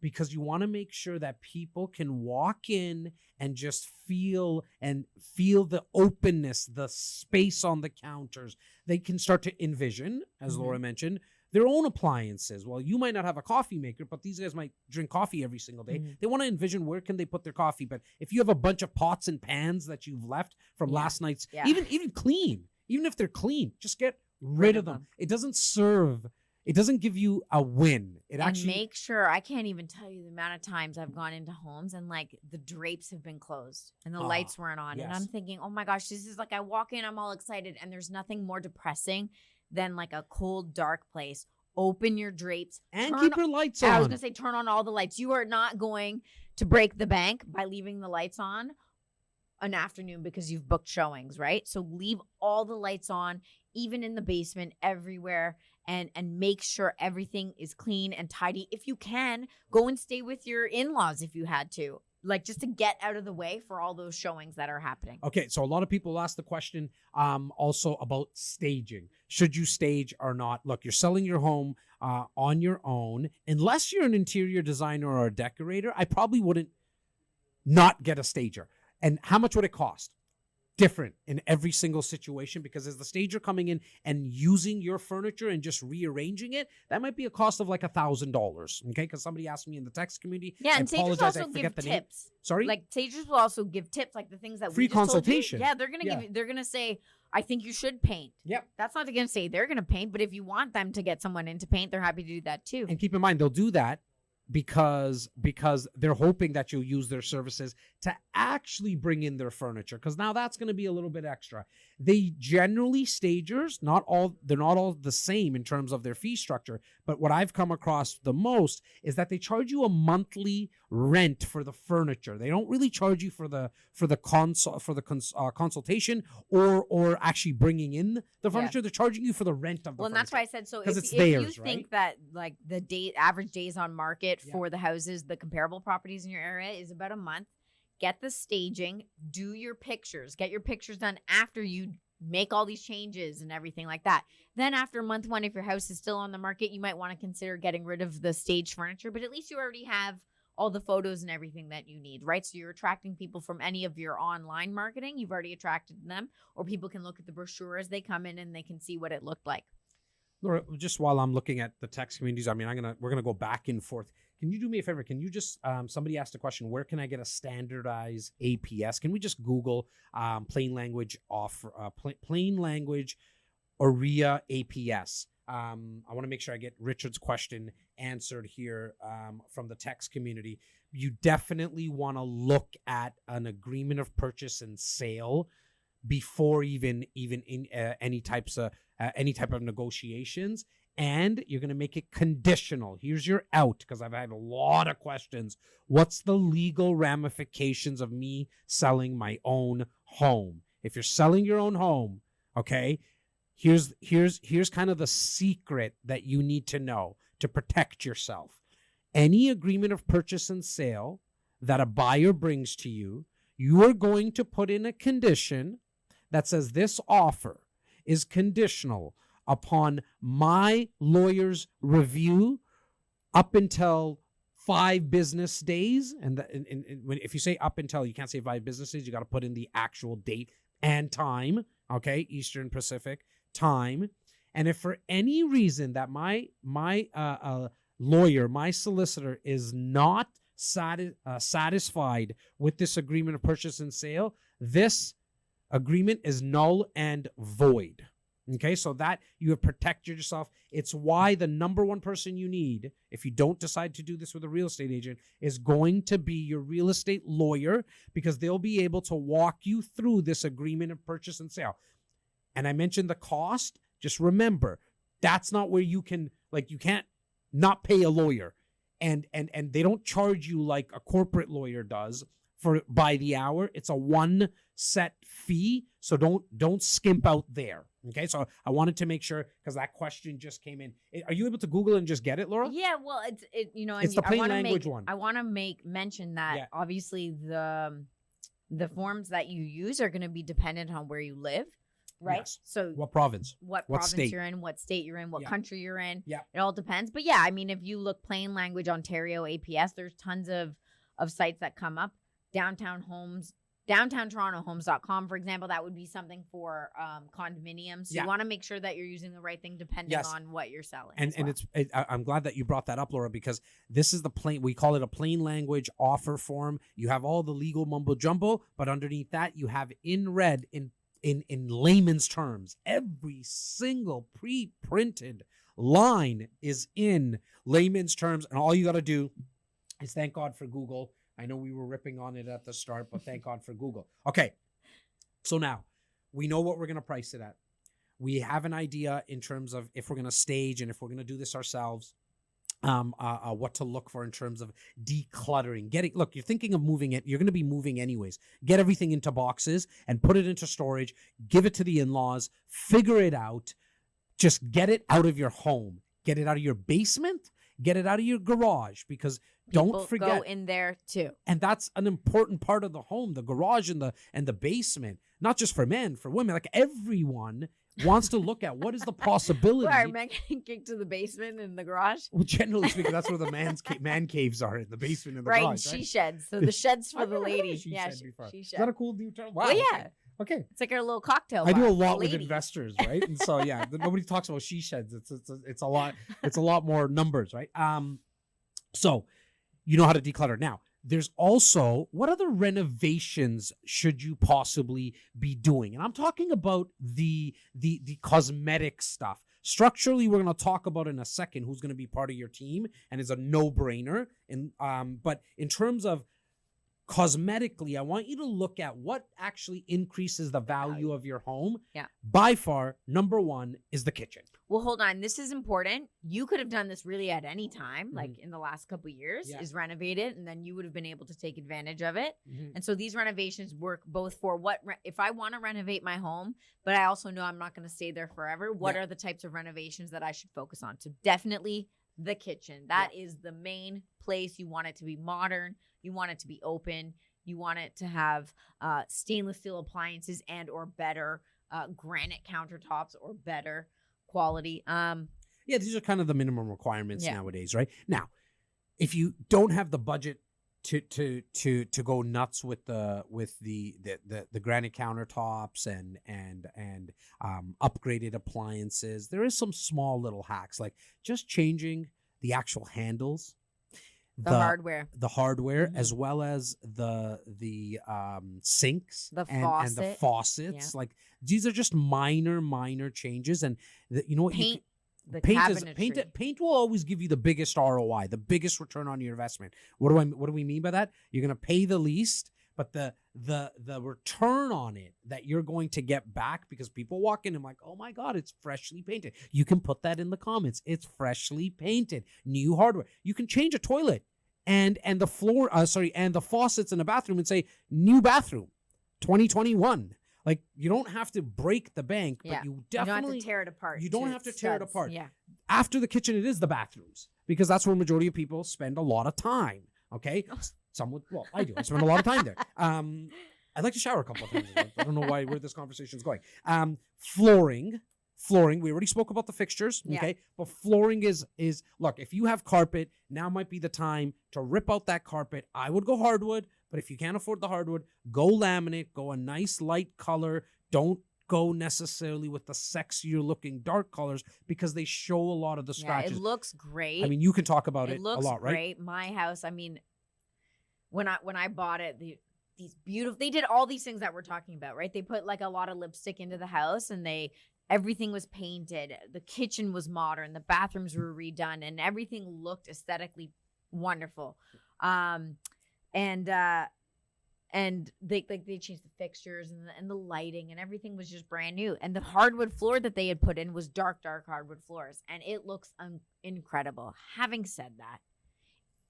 because you want to make sure that people can walk in and just feel the openness, the space on the counters. They can start to envision, as Laura mentioned, their own appliances. Well, you might not have a coffee maker, but these guys might drink coffee every single day. They want to envision where can they put their coffee. But if you have a bunch of pots and pans that you've left from last night's, even clean, even if they're clean, just get rid of them. It doesn't give you a win. Make sure, I can't even tell you the amount of times I've gone into homes and like the drapes have been closed and the lights weren't on. And I'm thinking, oh my gosh, this is like, I walk in, I'm all excited, and there's nothing more depressing than like a cold, dark place. Open your drapes and keep your lights on. I was going to say, turn on all the lights. You are not going to break the bank by leaving the lights on an afternoon because you've booked showings, right? So leave all the lights on, even in the basement, everywhere, and make sure everything is clean and tidy. If you can, go and stay with your in-laws if you had to, like just to get out of the way for all those showings that are happening. Okay, so a lot of people ask the question also about staging. Should you stage or not? Look, you're selling your home on your own. Unless you're an interior designer or a decorator, I probably wouldn't not get a stager. And how much would it cost? Different in every single situation, because as the stager coming in and using your furniture and just rearranging it, that might be a cost of like $1,000. Okay, because somebody asked me in the text community. Yeah, and stagers also give tips. Sorry, like stagers will also give tips, like the things that free we just consultation. Told you. Yeah, they're gonna give you. They're gonna say, I think you should paint. Yep. That's not gonna say they're gonna paint, but if you want them to get someone in to paint, they're happy to do that too. And keep in mind, they'll do that because they're hoping that you'll use their services to actually bring in their furniture, because now that's going to be a little bit extra. They generally, stagers, they're not all the same in terms of their fee structure, but what I've come across the most is that they charge you a monthly rent for the furniture. They don't really charge you for the consultation or actually bringing in the furniture. They're charging you for the rent of the furniture. And that's why I said, so if you think that like the average days on market for the houses, the comparable properties in your area is about a month, get the staging, do your pictures, get your pictures done after you make all these changes and everything like that. Then after month 1, if your house is still on the market, you might want to consider getting rid of the staged furniture, but at least you already have all the photos and everything that you need, right? So you're attracting people from any of your online marketing. You've already attracted them, or people can look at the brochure as they come in and they can see what it looked like. Laura, just while I'm looking at the text communities, I mean, we're gonna go back and forth. Can you do me a favor? Can you just somebody asked a question, where can I get a standardized APS? Can we just Google plain language OREA APS? I want to make sure I get Richard's question answered here from the text community. You definitely want to look at an agreement of purchase and sale before even in any type of negotiations, and you're going to make it conditional. Here's your out, because I've had a lot of questions. What's the legal ramifications of me selling my own home? If you're selling your own home, okay, here's kind of the secret that you need to know to protect yourself. Any agreement of purchase and sale that a buyer brings to you, you are going to put in a condition that says this offer is conditional upon my lawyer's review up until 5 business days. And if you say up until, you can't say 5 business days. You got to put in the actual date and time. Okay, Eastern Pacific time. And if for any reason that my lawyer, my solicitor, is not satisfied with this agreement of purchase and sale, this agreement is null and void. Okay, so that you have protected yourself. It's why the number one person you need, if you don't decide to do this with a real estate agent, is going to be your real estate lawyer, because they'll be able to walk you through this agreement of purchase and sale. And I mentioned the cost. Just remember, that's not where you can, like, you can't not pay a lawyer. And they don't charge you like a corporate lawyer does for by the hour. It's a one set fee. So don't skimp out there. Okay. So I wanted to make sure, because that question just came in. Are you able to Google and just get it, Laura? Yeah, well, It's the plain language one. I want to make mention that obviously the forms that you use are going to be dependent on where you live, right? Yes. So What province? what What province state? you're in, what state you're in, what country you're in. Yeah. It all depends. But yeah, I mean, if you look plain language Ontario APS, there's tons of sites that come up. Downtown TorontoHomes.com, for example, that would be something for condominiums. So you want to make sure that you're using the right thing depending on what you're selling. And I'm glad that you brought that up, Laura, because this is we call it a plain language offer form. You have all the legal mumbo jumbo, but underneath that you have in red, in layman's terms, every single pre-printed line is in layman's terms, and all you got to do is thank God for Google. I know we were ripping on it at the start, but thank God for Google. Okay, so now we know what we're going to price it at. We have an idea in terms of if we're going to stage and if we're going to do this ourselves, what to look for in terms of decluttering. Look, you're thinking of moving it. You're going to be moving anyways. Get everything into boxes and put it into storage. Give it to the in-laws. Figure it out. Just get it out of your home. Get it out of your basement. Get it out of your garage, because don't forget, go in there too. And that's an important part of the home, the garage and the basement, not just for men, for women. Like, everyone wants to look at what is the possibility. Are men getting kicked to the basement and the garage? Well, generally speaking, that's where the man caves are, in the basement and the garage. Right, she sheds. So the sheds for the lady. She Yeah, shed she before. shed. Is that a cool new term? Wow. Well, yeah. Okay. It's like our little cocktail I bar do a for lot with ladies. investors, right? And so nobody talks about she sheds. It's a lot. It's a lot more numbers, right? So you know how to declutter. Now, there's also, what other renovations should you possibly be doing? And I'm talking about the cosmetic stuff. Structurally, we're going to talk about in a second who's going to be part of your team and is a no-brainer. And but in terms of cosmetically, I want you to look at what actually increases the value of your home. Yeah. By far, number one is the kitchen. Well, hold on. This is important. You could have done this really at any time, like in the last couple of years, is renovate it, and then you would have been able to take advantage of it. And so these renovations work both for if I want to renovate my home, but I also know I'm not going to stay there forever. What are the types of renovations that I should focus on? So definitely the kitchen. That is the main place. You want it to be modern. You want it to be open. You want it to have stainless steel appliances and or better granite countertops or better quality. These are kind of the minimum requirements nowadays, right? Now, if you don't have the budget to go nuts with the granite countertops and upgraded appliances, there is some small little hacks, like just changing the actual handles, the hardware, as well as the sinks, and the faucets. Like, these are just minor changes, and you know what? Paint. Paint will always give you the biggest ROI, the biggest return on your investment. What do we mean by that? You're going to pay the least, but the return on it that you're going to get back, because people walk in and like, oh my God, it's freshly painted. You can put that in the comments. It's freshly painted, new hardware. You can change a toilet and the floor, and the faucets in the bathroom and say new bathroom, 2021. Like, you don't have to break the bank, but you definitely don't have to tear it apart. You don't have to tear it apart. Yeah. After the kitchen, it is the bathrooms, because that's where the majority of people spend a lot of time. Okay. I do. I spend a lot of time there. I'd like to shower a couple of times a month. I don't know where this conversation is going. Flooring, flooring. We already spoke about the fixtures. Yeah. Okay. But flooring is look, if you have carpet, now might be the time to rip out that carpet. I would go hardwood, but if you can't afford the hardwood, go laminate, go a nice light color. Don't go necessarily with the sexier looking dark colors because they show a lot of the scratches. Yeah, it looks great. I mean, you can talk about it looks a lot, right? great. My house, I mean, when I bought it, these beautiful, they did all these things that we're talking about, right? They put like a lot of lipstick into the house, and everything was painted. The kitchen was modern. The bathrooms were redone, and everything looked aesthetically wonderful. And they changed the fixtures and the lighting, and everything was just brand new. And the hardwood floor that they had put in was dark hardwood floors, and it looks incredible. Having said that,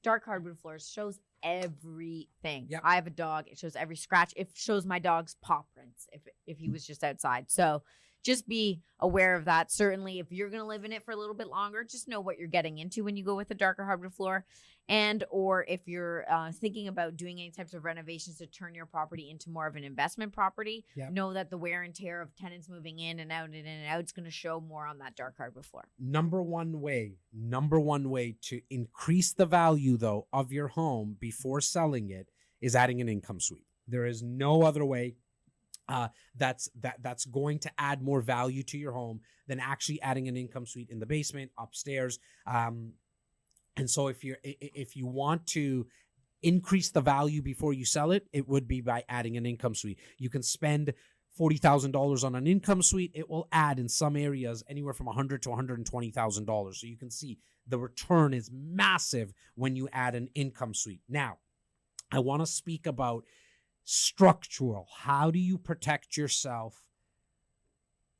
dark hardwood floors shows everything. Yep. I have a dog. It shows every scratch. It shows my dog's paw prints if he was just outside. So just be aware of that. Certainly, if you're going to live in it for a little bit longer, just know what you're getting into when you go with a darker hardwood floor. And or if you're thinking about doing any types of renovations to turn your property into more of an investment property, Yep. know that the wear and tear of tenants moving in and out is going to show more on that dark hardwood floor. Number one way to increase the value, though, of your home before selling it is adding an income suite. There is no other way that's going to add more value to your home than actually adding an income suite in the basement, upstairs. And so if you want to increase the value before you sell it, it would be by adding an income suite. You can spend $40,000 on an income suite. It will add in some areas anywhere from $100,000 to $120,000. So you can see the return is massive when you add an income suite. Now, I want to speak about structural. How do you protect yourself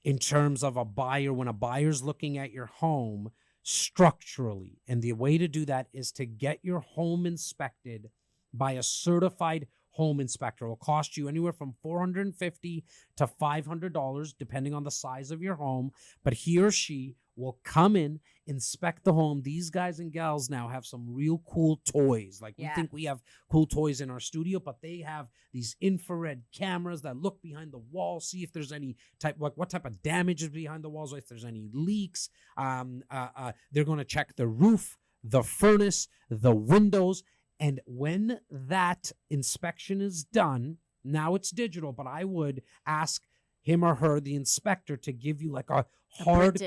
in terms of a buyer when a buyer's looking at your home structurally? And the way to do that is to get your home inspected by a certified home inspector. It will cost you anywhere from $450 to $500 depending on the size of your home, but he or she will come in, inspect the home. These guys and gals now have some real cool toys. Like we think we have cool toys in our studio, but they have these infrared cameras that look behind the wall, see if there's any type, like what type of damage is behind the walls, if there's any leaks. They're going to check the roof, the furnace, the windows. And when that inspection is done, now it's digital, but I would ask him or her, the inspector, to give you like a hard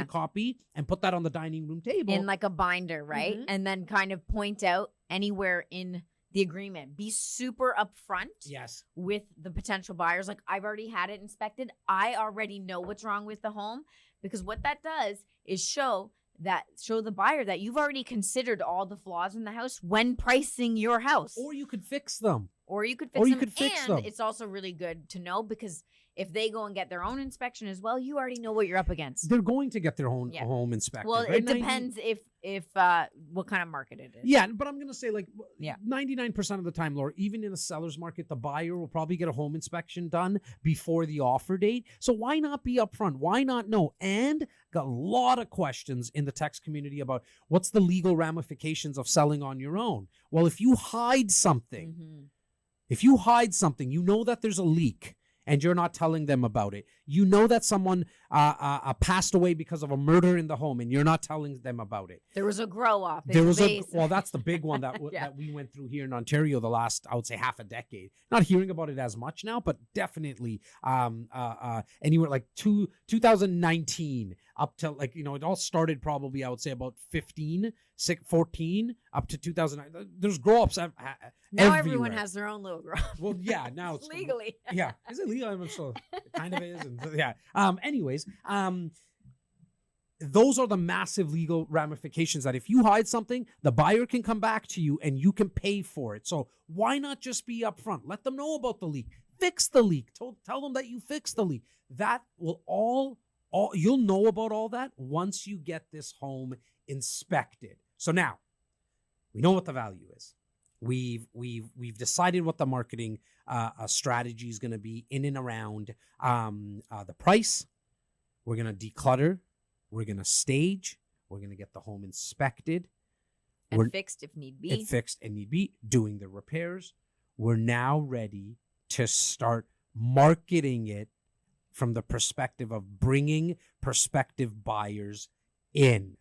copy and put that on the dining room table. In like a binder, right? Mhm. And then kind of point out anywhere in the agreement. Be super upfront Yes. with the potential buyers. Like, I've already had it inspected. I already know what's wrong with the home, because what that does is show the buyer that you've already considered all the flaws in the house when pricing your house. Or you could fix them. Or you could fix them. It's also really good to know, because if they go and get their own inspection as well, you already know what you're up against. They're going to get their own home inspected. Well, right? it depends if what kind of market it is. Yeah, but I'm going to say 99% of the time, Laura, even in a seller's market, the buyer will probably get a home inspection done before the offer date. So why not be upfront? Why not know? And got a lot of questions in the text community about what's the legal ramifications of selling on your own. Well, if you hide something, you know that there's a leak, and you're not telling them about it. You know that someone passed away because of a murder in the home, and you're not telling them about it. There was a grow up. Well, that's the big one that we went through here in Ontario the last, I would say, half a decade. Not hearing about it as much now, but definitely anywhere like 2019 up to it all started probably, I would say, about 14 up to 2009. There's grow ups. Now everyone has their own little grow up. Well, yeah, now it's legally. Yeah, is it legal? I'm sure it kind of is. And yeah. Anyways, those are the massive legal ramifications that if you hide something, the buyer can come back to you and you can pay for it. So why not just be upfront? Let them know about the leak. Fix the leak. Tell them that you fixed the leak. That will you'll know about all that once you get this home inspected. So now we know what the value is. We've decided what the marketing strategy is going to be in and around the price. We're going to declutter. We're going to stage. We're going to get the home inspected. And fixed if need be. And fixed and need be. Doing the repairs. We're now ready to start marketing it from the perspective of bringing prospective buyers in.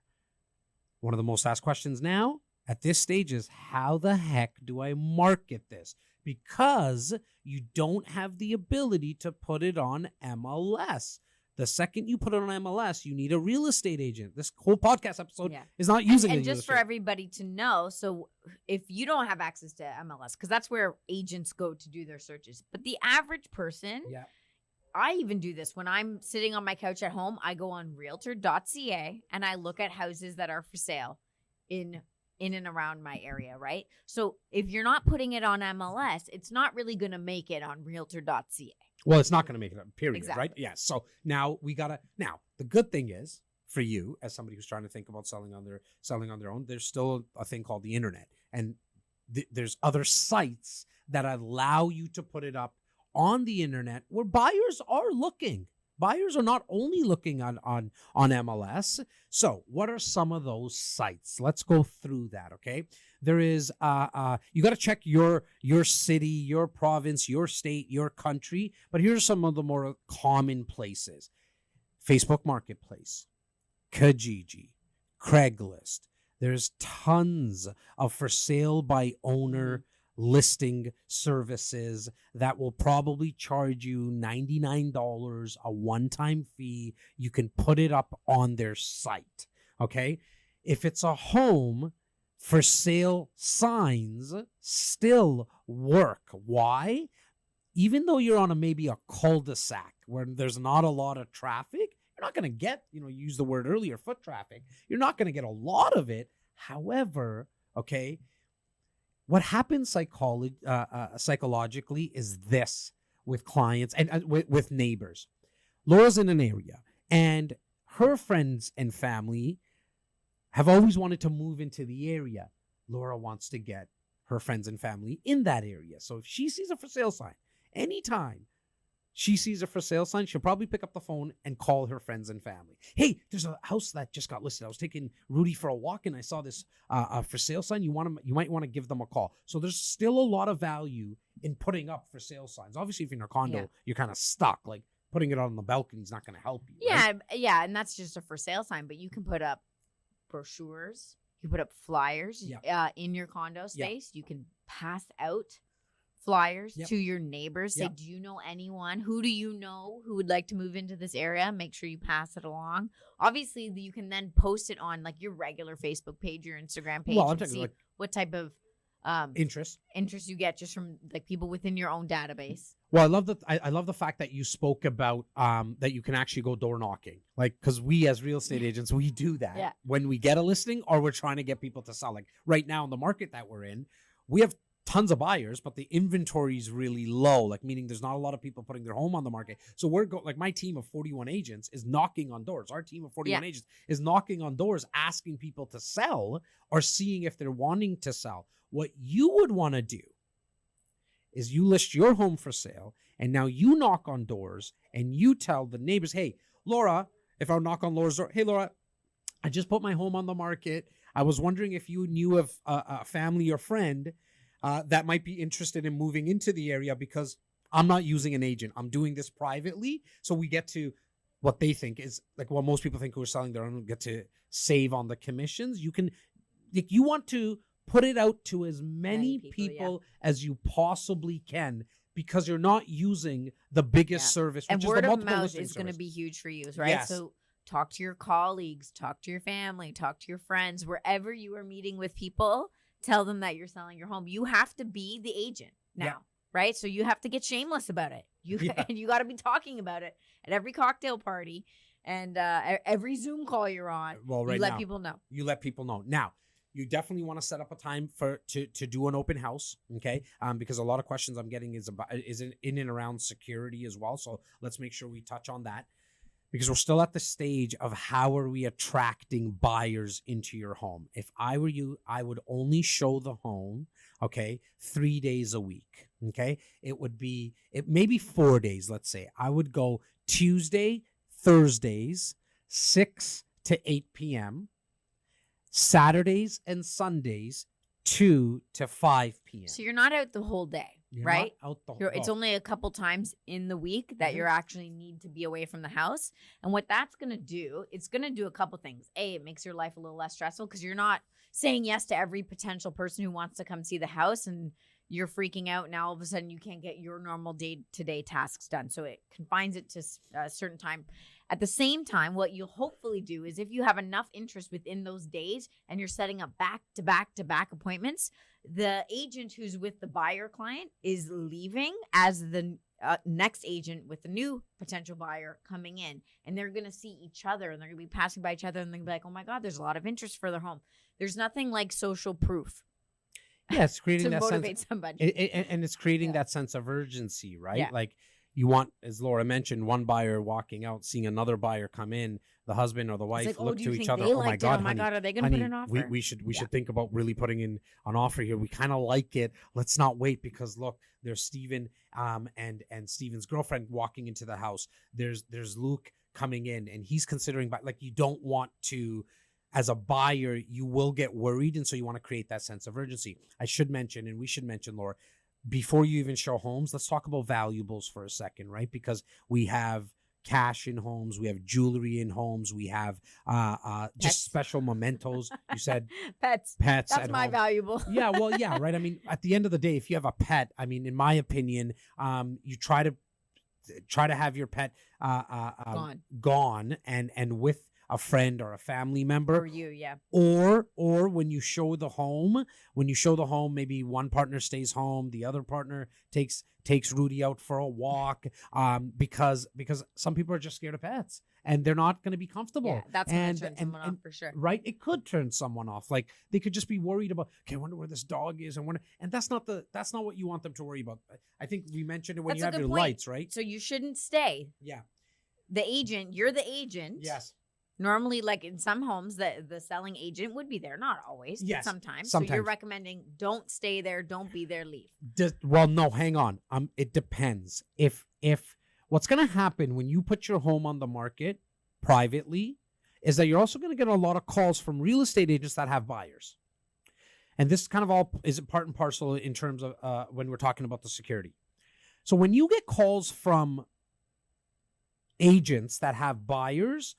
One of the most asked questions now at this stage is, how the heck do I market this? Because you don't have the ability to put it on MLS. The second you put it on MLS, you need a real estate agent. This whole podcast episode is not using and a just for real estate. everybody to know, so if you don't have access to MLS, because that's where agents go to do their searches, but the average person, Yeah. I even do this when I'm sitting on my couch at home. I go on realtor.ca and I look at houses that are for sale in and around my area, right? So if you're not putting it on MLS, it's not really going to make it on realtor.ca. Well, it's not going to make it up, period, Exactly. right? Yeah. So now the good thing is for you as somebody who's trying to think about selling on their own, there's still a thing called the internet. And there's other sites that allow you to put it up on the internet where buyers are looking. Buyers are not only looking on MLS. So what are some of those sites? Let's go through that, okay? There is, you got to check your city, your province, your state, your country. But here's some of the more common places. Facebook Marketplace, Kijiji, Craigslist. There's tons of for sale by owner listing services that will probably charge you $99, a one-time fee. You can put it up on their site, okay? If it's a home, for sale signs still work. Why? Even though you're on maybe a cul-de-sac where there's not a lot of traffic, you're not going to get, you used the word earlier, foot traffic. You're not going to get a lot of it. However, okay, what happens psychologically is this with clients and with neighbors. Laura's in an area, and her friends and family have always wanted to move into the area. Laura wants to get her friends and family in that area. So if she sees a for sale sign, anytime she sees a for sale sign, she'll probably pick up the phone and call her friends and family. Hey, there's a house that just got listed. I was taking Rudy for a walk and I saw this for sale sign. You might want to give them a call. So there's still a lot of value in putting up for sale signs. Obviously, if you're in a condo, you're kind of stuck. Like putting it on the balcony is not going to help you. Right? Yeah, and that's just a for sale sign. But you can put up brochures. You put up flyers in your condo space. You can pass out flyers to your neighbors. Say, do you know anyone? Who do you know who would like to move into this area? Make sure you pass it along. Obviously, you can then post it on like your regular Facebook page, your Instagram page, and see what type of interest you get just from like people within your own database. Well, I love the fact that you spoke about that you can actually go door knocking, like because we as real estate agents we do that when we get a listing or we're trying to get people to sell. Like right now in the market that we're in, we have tons of buyers, but the inventory is really low. Like meaning there's not a lot of people putting their home on the market. So like my team of 41 agents is knocking on doors. Our team of 41 agents is knocking on doors, asking people to sell or seeing if they're wanting to sell. What you would want to do is you list your home for sale and now you knock on doors and you tell the neighbors, hey, Laura, if I knock on Laura's door, hey, Laura, I just put my home on the market. I was wondering if you knew of a family or friend that might be interested in moving into the area because I'm not using an agent. I'm doing this privately. So we get to what they think is like what most people think who are selling their own get to save on the commissions. You want to put it out to as many people as you possibly can because you're not using the biggest service, which and is word the of multiple mouth listing is going to service. be huge for you, right? Yes. So talk to your colleagues, talk to your family, talk to your friends, wherever you are meeting with people. Tell them that you're selling your home. You have to be the agent now, right? So you have to get shameless about it. And you got to be talking about it at every cocktail party and every Zoom call you're on. Well, right you let now, people know. You let people know. Now, you definitely want to set up a time to do an open house, okay? Because a lot of questions I'm getting is in and around security as well. So let's make sure we touch on that. Because we're still at the stage of how are we attracting buyers into your home. If I were you, I would only show the home, okay, 3 days a week, okay? It may be 4 days, let's say. I would go Tuesday, Thursdays, 6 to 8 p.m., Saturdays and Sundays, 2 to 5 p.m. So you're not out the whole day. You're right? not out the It's only a couple times in the week that Mhm. you're actually need to be away from the house. And what that's going to do, it's going to do a couple things. A, it makes your life a little less stressful because you're not saying yes to every potential person who wants to come see the house and you're freaking out. Now all of a sudden you can't get your normal day-to-day tasks done. So it confines it to a certain time. At the same time, what you'll hopefully do is if you have enough interest within those days and you're setting up back-to-back appointments, the agent who's with the buyer client is leaving as the next agent with the new potential buyer coming in, and they're going to see each other and they're going to be passing by each other and they're going to be like, oh my God, there's a lot of interest for their home. There's nothing like social proof Yeah, it's creating to that motivate sense, somebody. and it's creating Yeah. that sense of urgency, right? Yeah. Like you want, as Laura mentioned, one buyer walking out, seeing another buyer come in, the husband or the wife It's like, look do to you each think other. they Oh my liked it? God, Oh my honey, God, are they going to put an offer? we should Yeah. think about really putting in an offer here. We kind of like it. Let's not wait because look, there's Steven and Steven's girlfriend walking into the house. There's Luke coming in and he's considering, but like you don't want to, as a buyer, you will get worried, and so you want to create that sense of urgency. I should mention, and we should mention, Laura, before you even show homes, let's talk about valuables for a second, right? Because we have cash in homes, we have jewelry in homes, we have Pets. just special mementos. You said Pets. pets. That's at my home. valuable. Yeah, well, yeah, right. I mean, at the end of the day, if you have a pet, I mean, in my opinion, you try to have your pet gone and with a friend or a family member, For you, yeah. or when you show the home, maybe one partner stays home, the other partner takes Rudy out for a walk, because some people are just scared of pets and they're not going to be comfortable. Yeah, that's going to turn someone off for sure. Right, it could turn someone off. Like they could just be worried about, okay, I wonder where this dog is, and that's not what you want them to worry about. I think we mentioned it when That's you a have good your point. lights, right? So you shouldn't stay. Yeah. You're the agent. Yes. Normally, like in some homes, the selling agent would be there. Not always, but Yes, sometimes. So you're sometimes. recommending don't stay there, don't be there, leave. Well, no, hang on. It depends. If what's going to happen when you put your home on the market privately is that you're also going to get a lot of calls from real estate agents that have buyers. And this kind of all is part and parcel in terms of when we're talking about the security. So when you get calls from agents that have buyers,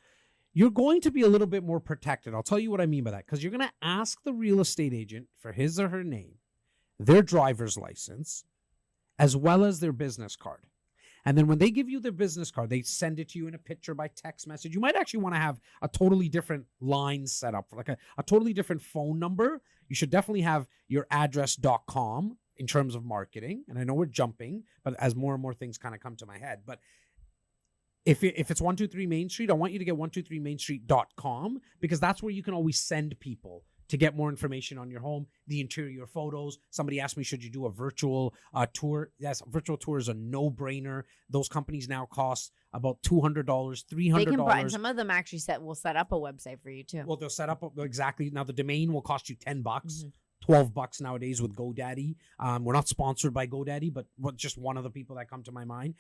you're going to be a little bit more protected. I'll tell you what I mean by that, because you're going to ask the real estate agent for his or her name, their driver's license, as well as their business card. And then when they give you their business card, they send it to you in a picture by text message. You might actually want to have a totally different line set up, like a totally different phone number. You should definitely have your address.com in terms of marketing. And I know we're jumping, but as more and more things kind of come to my head. But if it's 123 Main Street, I want you to get 123mainstreet.com, because that's where you can always send people to get more information on your home, the interior photos. Somebody asked me, should you do a virtual tour? Yes, a virtual tour is a no-brainer. Those companies now cost about $200, $300. They can buy, and some of them actually will set up a website for you too. Well, they'll set up exactly. Now the domain will cost you $10. Mm-hmm. $12 nowadays with GoDaddy. We're not sponsored by GoDaddy, but just one of the people that come to my mind.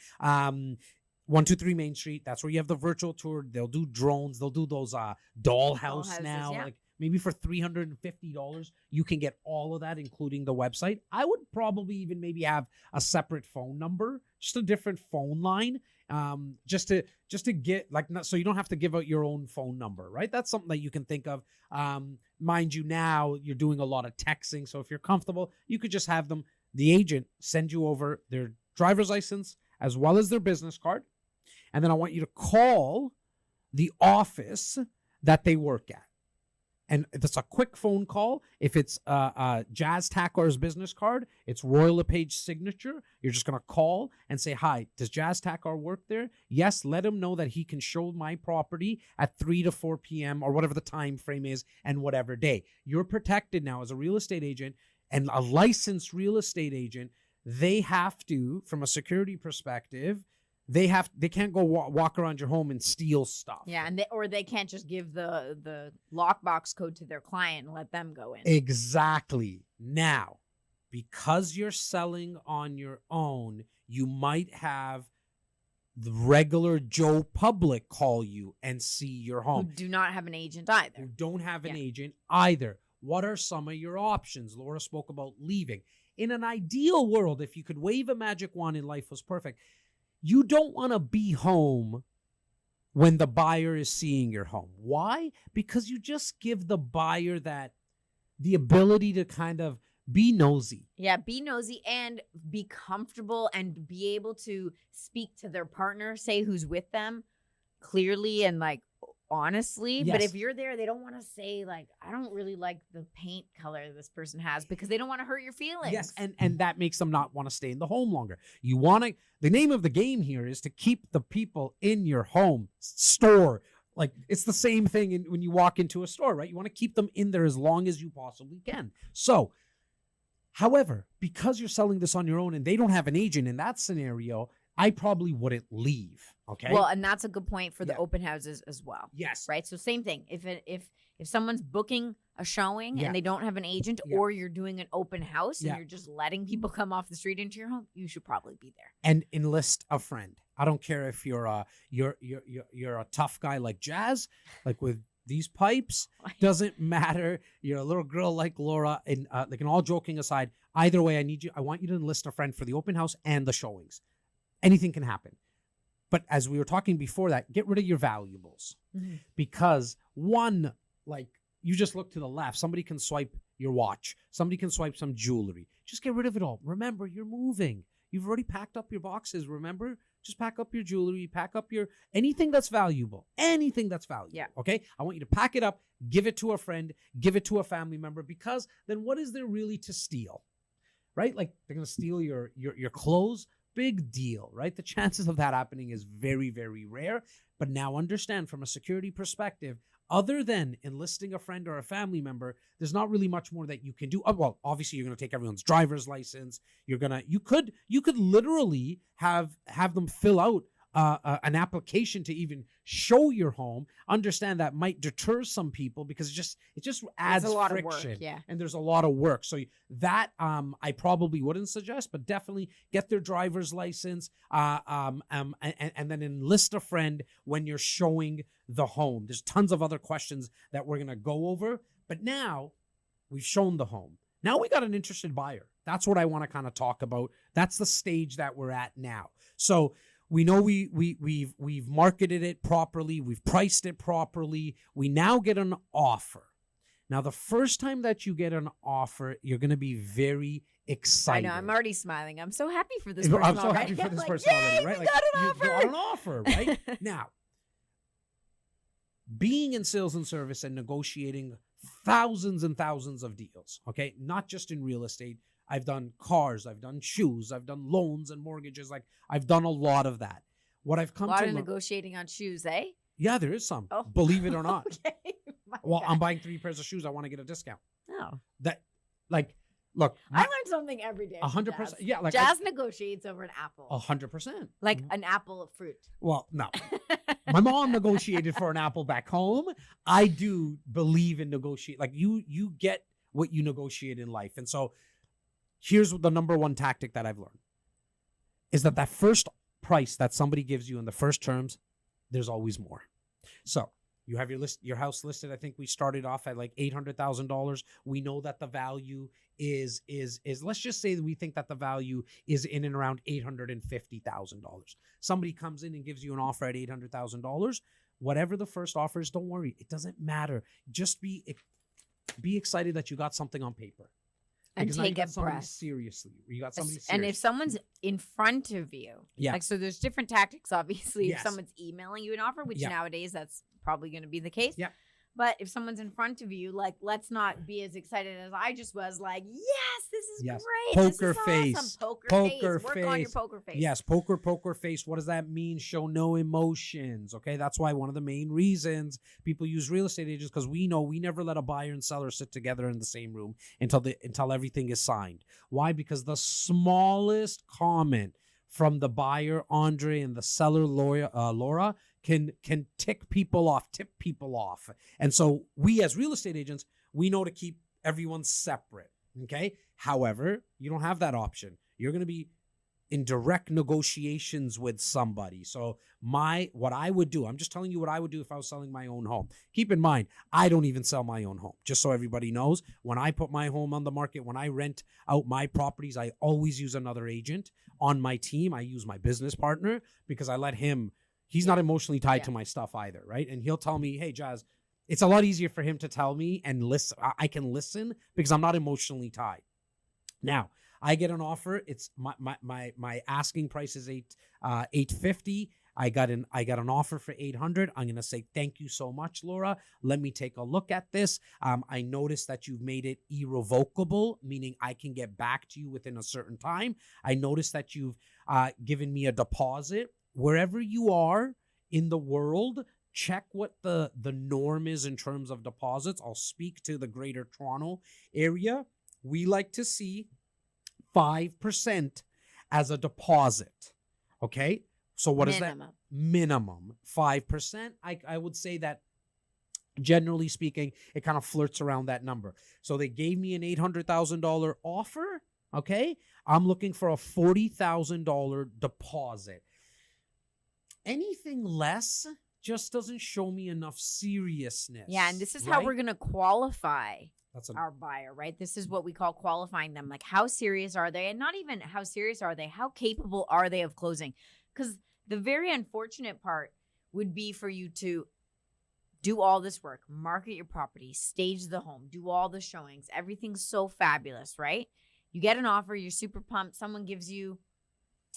123 Main Street. That's where you have the virtual tour. They'll do drones. They'll do those dollhouse now. Yeah. Like maybe for $350, you can get all of that, including the website. I would probably even maybe have a separate phone number, just a different phone line, just to get so you don't have to give out your own phone number, right? That's something that you can think of. Mind you, now you're doing a lot of texting, so if you're comfortable, you could just have the agent send you over their driver's license as well as their business card. And then I want you to call the office that they work at. And it's a quick phone call. If it's Jazz Takhar's business card, it's Royal LePage signature. You're just going to call and say, hi, does Jazz Takhar work there? Yes, let him know that he can show my property at 3 to 4 p.m. or whatever the time frame is and whatever day. You're protected now as a real estate agent, and a licensed real estate agent. They have to, from a security perspective, they can't go walk around your home and steal stuff. Yeah, and they can't just give the lockbox code to their client and let them go in. Exactly. Now, because you're selling on your own, you might have the regular Joe public call you and see your home. Who do not have an agent either. Who don't have an agent either. What are some of your options? Laura spoke about leaving. in an ideal world, if you could wave a magic wand and life was perfect, you don't want to be home when the buyer is seeing your home. Why? Because you just give the buyer the ability to kind of be nosy. Yeah, be nosy and be comfortable and be able to speak to their partner, say who's with them clearly and like honestly. But Yes. if you're there, they don't want to say like, I don't really like the paint color this person has because they don't want to hurt your feelings. Yes, and that makes them not want to stay in the home longer. You want to, the name of the game here is to keep the people in your home, store. Like it's the same thing when you walk into a store, right? You want to keep them in there as long as you possibly can. So, however, because you're selling this on your own and they don't have an agent in that scenario, I probably wouldn't leave. Okay. Well, and that's a good point for the Yeah. open houses as well. Yes. Right. So same thing. If someone's booking a showing Yeah. and they don't have an agent, Yeah. or you're doing an open house and Yeah. you're just letting people come off the street into your home, you should probably be there. And enlist a friend. I don't care if you're a tough guy like Jazz, like with these pipes. Doesn't matter. You're a little girl like Laura. And like, and all joking aside, either way, I want you to enlist a friend for the open house and the showings. Anything can happen. But as we were talking before that, get rid of your valuables. Mm-hmm. Because one, like you just look to the left, somebody can swipe your watch, somebody can swipe some jewelry. Just get rid of it all. Remember, you're moving. You've already packed up your boxes. Remember, just pack up your jewelry, pack up your anything that's valuable. Anything that's valuable. Yeah. Okay. I want you to pack it up, give it to a friend, give it to a family member, because then what is there really to steal? Right? Like they're gonna steal your clothes. Big deal, right? The chances of that happening is very, very rare. But now understand from a security perspective, other than enlisting a friend or a family member, there's not really much more that you can do. Well, obviously you're going to take everyone's driver's license. You could literally have them fill out an application to even show your home. Understand that might deter some people because it just adds It's a lot friction. of work, yeah. And there's a lot of work. So that I probably wouldn't suggest, but definitely get their driver's license and then enlist a friend when you're showing the home. There's tons of other questions that we're going to go over, but now we've shown the home. Now we got an interested buyer. That's what I want to kind of talk about. That's the stage that we're at now. So we know we've marketed it properly. We've priced it properly. We now get an offer. Now, the first time that you get an offer, you're going to be very excited. I know. I'm already smiling. I'm so happy for this I'm person so already. happy for I'm this like, person yay, already, right? we Like, got an you offer. got an offer, right? Now, being in sales and service and negotiating thousands and thousands of deals, okay? Not just in real estate. I've done cars, I've done shoes, I've done loans and mortgages. Like I've done a lot of that. What I've come A lot to of learn, negotiating on shoes, eh? yeah, there is some. Oh. Believe it or not. Okay. My Well, bad. I'm buying 3 pairs of shoes. I want to get a discount. Oh. That, like, look, I learned something every day. 100%. Yeah, like Jazz negotiates over an apple. 100%. Like an apple of fruit. Well, no. My mom negotiated for an apple back home. I do believe in negotiate. Like you get what you negotiate in life. And so here's the number one tactic that I've learned is that first price that somebody gives you in the first terms, there's always more. So you have your house listed. I think we started off at like $800,000. We know that the value is let's just say that we think that the value is in and around $850,000. Somebody comes in and gives you an offer at $800,000. Whatever the first offer is, don't worry. It doesn't matter. Just be excited that you got something on paper. And Because now you take got a somebody breath. seriously. You got somebody serious. And if someone's in front of you, Yeah. like, so there's different tactics, obviously. Yes. If someone's emailing you an offer, which Yeah. nowadays that's probably going to be the case. Yeah. But if someone's in front of you, like, let's not be as excited as I just was. Like, yes, this is Yes. great. Poker this is face. Awesome. Poker Poker face. Work on your face. poker face. Yes, poker face. What does that mean? Show no emotions. Okay, that's why one of the main reasons people use real estate agents, because we know we never let a buyer and seller sit together in the same room until everything is signed. Why? Because the smallest comment from the buyer Andre and the seller Laura can tip people off. And so we as real estate agents, we know to keep everyone separate. Okay. However, you don't have that option. You're going to be in direct negotiations with somebody. So what I would do, I'm just telling you what I would do if I was selling my own home. Keep in mind, I don't even sell my own home. Just so everybody knows, when I put my home on the market, when I rent out my properties, I always use another agent on my team. I use my business partner because I let him, he's not emotionally tied to my stuff either, right? And he'll tell me, hey, Jazz, it's a lot easier for him to tell me and listen. I can listen because I'm not emotionally tied. Now, I get an offer. It's my asking price is $850. I got an offer for $800. I'm gonna say thank you so much, Laura. Let me take a look at this. I noticed that you've made it irrevocable, meaning I can get back to you within a certain time. I noticed that you've given me a deposit. Wherever you are in the world, check what the norm is in terms of deposits. I'll speak to the Greater Toronto area. We like to see 5% as a deposit. Okay? So what is that? Minimum 5%. I would say that generally speaking, it kind of flirts around that number. So they gave me an $800,000 offer. Okay? I'm looking for a $40,000 deposit. Anything less just doesn't show me enough seriousness. Yeah, and this is how we're going to qualify our buyer, right? This is what we call qualifying them. Like, how serious are they? And not even how serious are they? How capable are they of closing? Because the very unfortunate part would be for you to do all this work, market your property, stage the home, do all the showings. Everything's so fabulous, right? You get an offer, you're super pumped. Someone gives you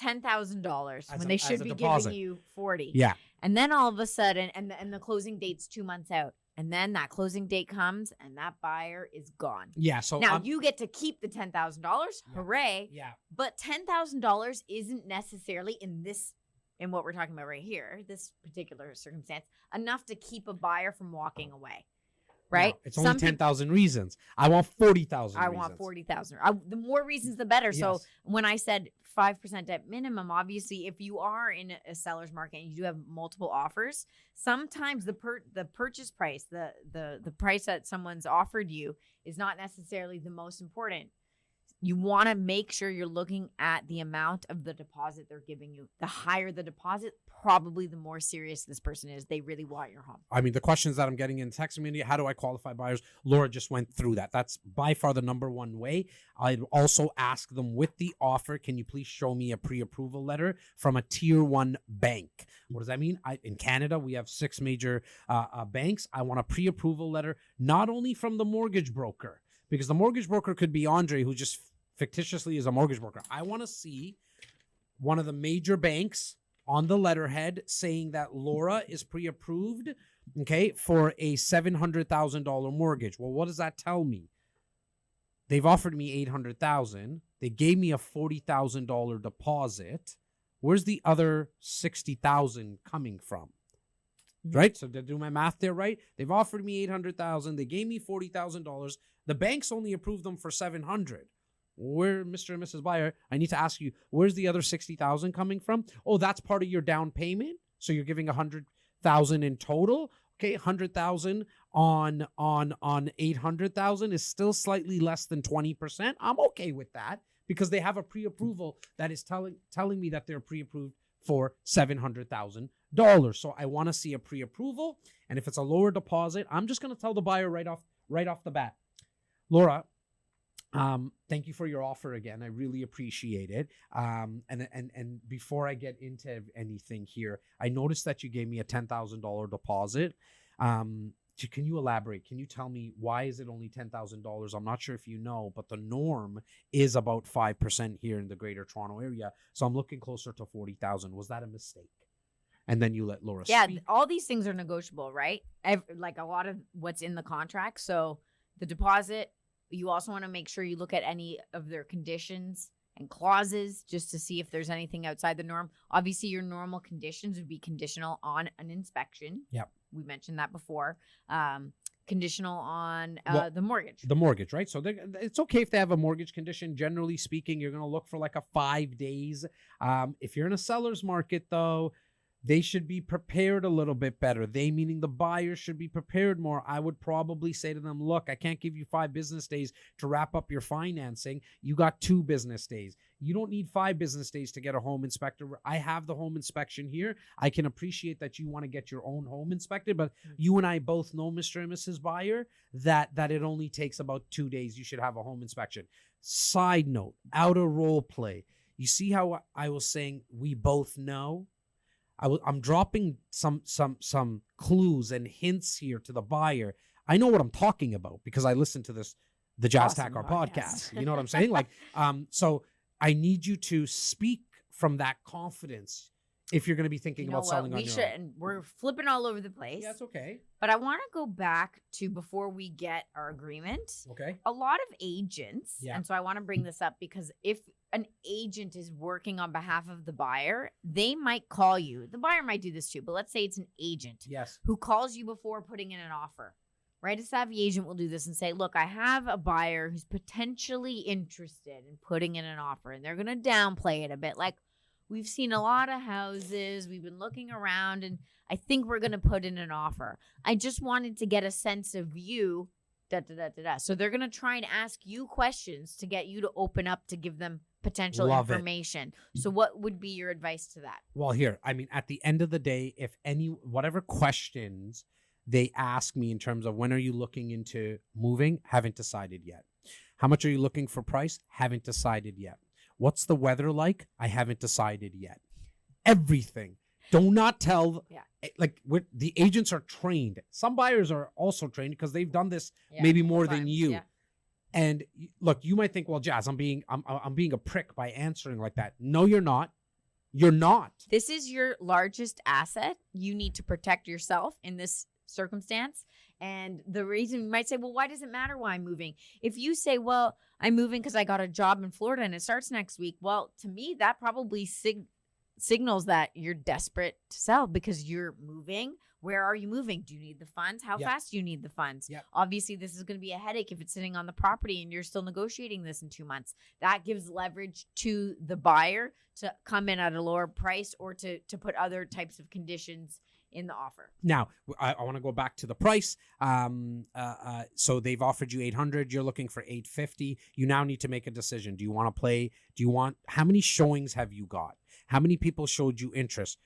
$10,000 when they should be giving you 40. Yeah. And then all of a sudden, and the closing date's 2 months out. And then that closing date comes and that buyer is gone. Yeah. So now you get to keep the $10,000. Hooray. Yeah. But $10,000 isn't necessarily in what we're talking about right here, this particular circumstance, enough to keep a buyer from walking away. Right? No, it's only 10,000 reasons. I want 40,000 I want 40,000. The more reasons, the better. Yes. So when I said 5% at minimum, obviously, if you are in a seller's market and you do have multiple offers, sometimes the purchase price, the price that someone's offered you is not necessarily the most important. You want to make sure you're looking at the amount of the deposit they're giving you. The higher the deposit, probably the more serious this person is. They really want your home. I mean, the questions that I'm getting in the text community, how do I qualify buyers? Laura just went through that. That's by far the number one way. I'd also ask them with the offer, can you please show me a pre-approval letter from a tier 1 bank? What does that mean? In Canada, we have 6 major banks. I want a pre-approval letter, not only from the mortgage broker, because the mortgage broker could be Andre, who just fictitiously is a mortgage broker. I want to see one of the major banks on the letterhead saying that Laura is pre-approved, okay, for a $700,000 mortgage. Well, what does that tell me? They've offered me $800,000. They gave me a $40,000 deposit. Where's the other $60,000 coming from? Right? So to do my math there, right? They've offered me $800,000. They gave me $40,000. The banks only approved them for $700,000. Where, Mr. and Mrs. Buyer, I need to ask you, where's the other $60,000 coming from? Oh, that's part of your down payment. So you're giving $100,000 in total. Okay, $100,000 on $800,000 is still slightly less than 20%. I'm okay with that because they have a pre-approval that is telling me that they're pre-approved for $700,000. So I want to see a pre-approval, and if it's a lower deposit, I'm just going to tell the buyer right off the bat, Laura, thank you for your offer again. I really appreciate it. And before I get into anything here, I noticed that you gave me a $10,000 deposit. Can you elaborate? Can you tell me why is it only $10,000? I'm not sure if you know, but the norm is about 5% here in the Greater Toronto area. So I'm looking closer to 40,000. Was that a mistake? And then you let Laura speak. All these things are negotiable, right? Like a lot of what's in the contract. So the deposit, you also want to make sure you look at any of their conditions and clauses just to see if there's anything outside the norm. Obviously, your normal conditions would be conditional on an inspection. Yep. We mentioned that before. Conditional on the mortgage. The mortgage, right? So it's okay if they have a mortgage condition. Generally speaking, you're going to look for like a 5 days. If you're in a seller's market, though, they should be prepared a little bit better. They, meaning the buyers, should be prepared more. I would probably say to them, look, I can't give you 5 business days to wrap up your financing. You got 2 business days. You don't need 5 business days to get a home inspector. I have the home inspection here. I can appreciate that you want to get your own home inspected, but you and I both know, Mr. and Mrs. Buyer, that it only takes about 2 days. You should have a home inspection. Side note, outer role play. You see how I was saying we both know? I'm dropping some clues and hints here to the buyer. I know what I'm talking about because I listened to the Jazz Awesome Takhar podcast. podcast. You know what I'm saying? Like, so I need you to speak from that confidence if you're going to be thinking about selling on we your should, own. and we're flipping all over the place. Yeah, that's okay. But I want to go back to before we get our agreement. Okay. A lot of agents, Yeah. and so I want to bring this up because if an agent is working on behalf of the buyer, they might call you. The buyer might do this too, but let's say it's an agent Yes. who calls you before putting in an offer. Right? A savvy agent will do this and say, look, I have a buyer who's potentially interested in putting in an offer, and they're going to downplay it a bit. Like, we've seen a lot of houses, we've been looking around, and I think we're going to put in an offer. I just wanted to get a sense of you, So they're going to try and ask you questions to get you to open up to give them potential Love it. information. So what would be your advice to that? Well, here, I mean, at the end of the day, if whatever questions they ask me in terms of when are you looking into moving, haven't decided yet. How much are you looking for price? Haven't decided yet. What's the weather like? I haven't decided yet. Everything. Do not tell. Yeah. Like the agents are trained. Some buyers are also trained because they've done this maybe more than you. Yeah. And look, you might think, well, Jazz, I'm being a prick by answering like that. No, you're not. You're not. This is your largest asset. You need to protect yourself in this circumstance. And the reason you might say, well, why does it matter why I'm moving? If you say, well, I'm moving because I got a job in Florida and it starts next week. Well, to me, that probably signals that you're desperate to sell because you're moving. Where are you moving? Do you need the funds? How fast do you need the funds? Yep. Obviously, this is going to be a headache if it's sitting on the property and you're still negotiating this in 2 months. That gives leverage to the buyer to come in at a lower price or to put other types of conditions in the offer. Now, I want to go back to the price. So they've offered you 800. You're looking for 850. You now need to make a decision. Do you want to play? How many showings have you got? How many people showed you interest?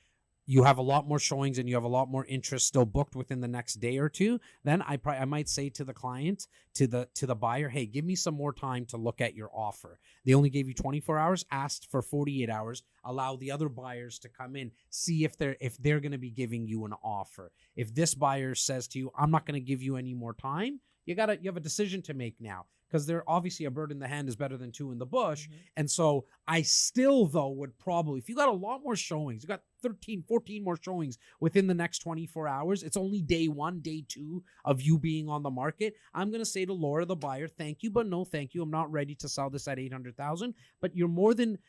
You have a lot more showings and you have a lot more interest still booked within the next day or two. Then I might say to the client, to the buyer, hey, give me some more time to look at your offer. They only gave you 24 hours, asked for 48 hours, allow the other buyers to come in, see if they're going to be giving you an offer. If this buyer says to you, I'm not going to give you any more time, you have a decision to make now. Because they're obviously a bird in the hand is better than 2 in the bush. Mm-hmm. And so I still, though, would probably, if you got a lot more showings, you got 13, 14 more showings within the next 24 hours, it's only day 1, day 2 of you being on the market. I'm going to say to Laura, the buyer, thank you, but no thank you. I'm not ready to sell this at 800,000. But you're more than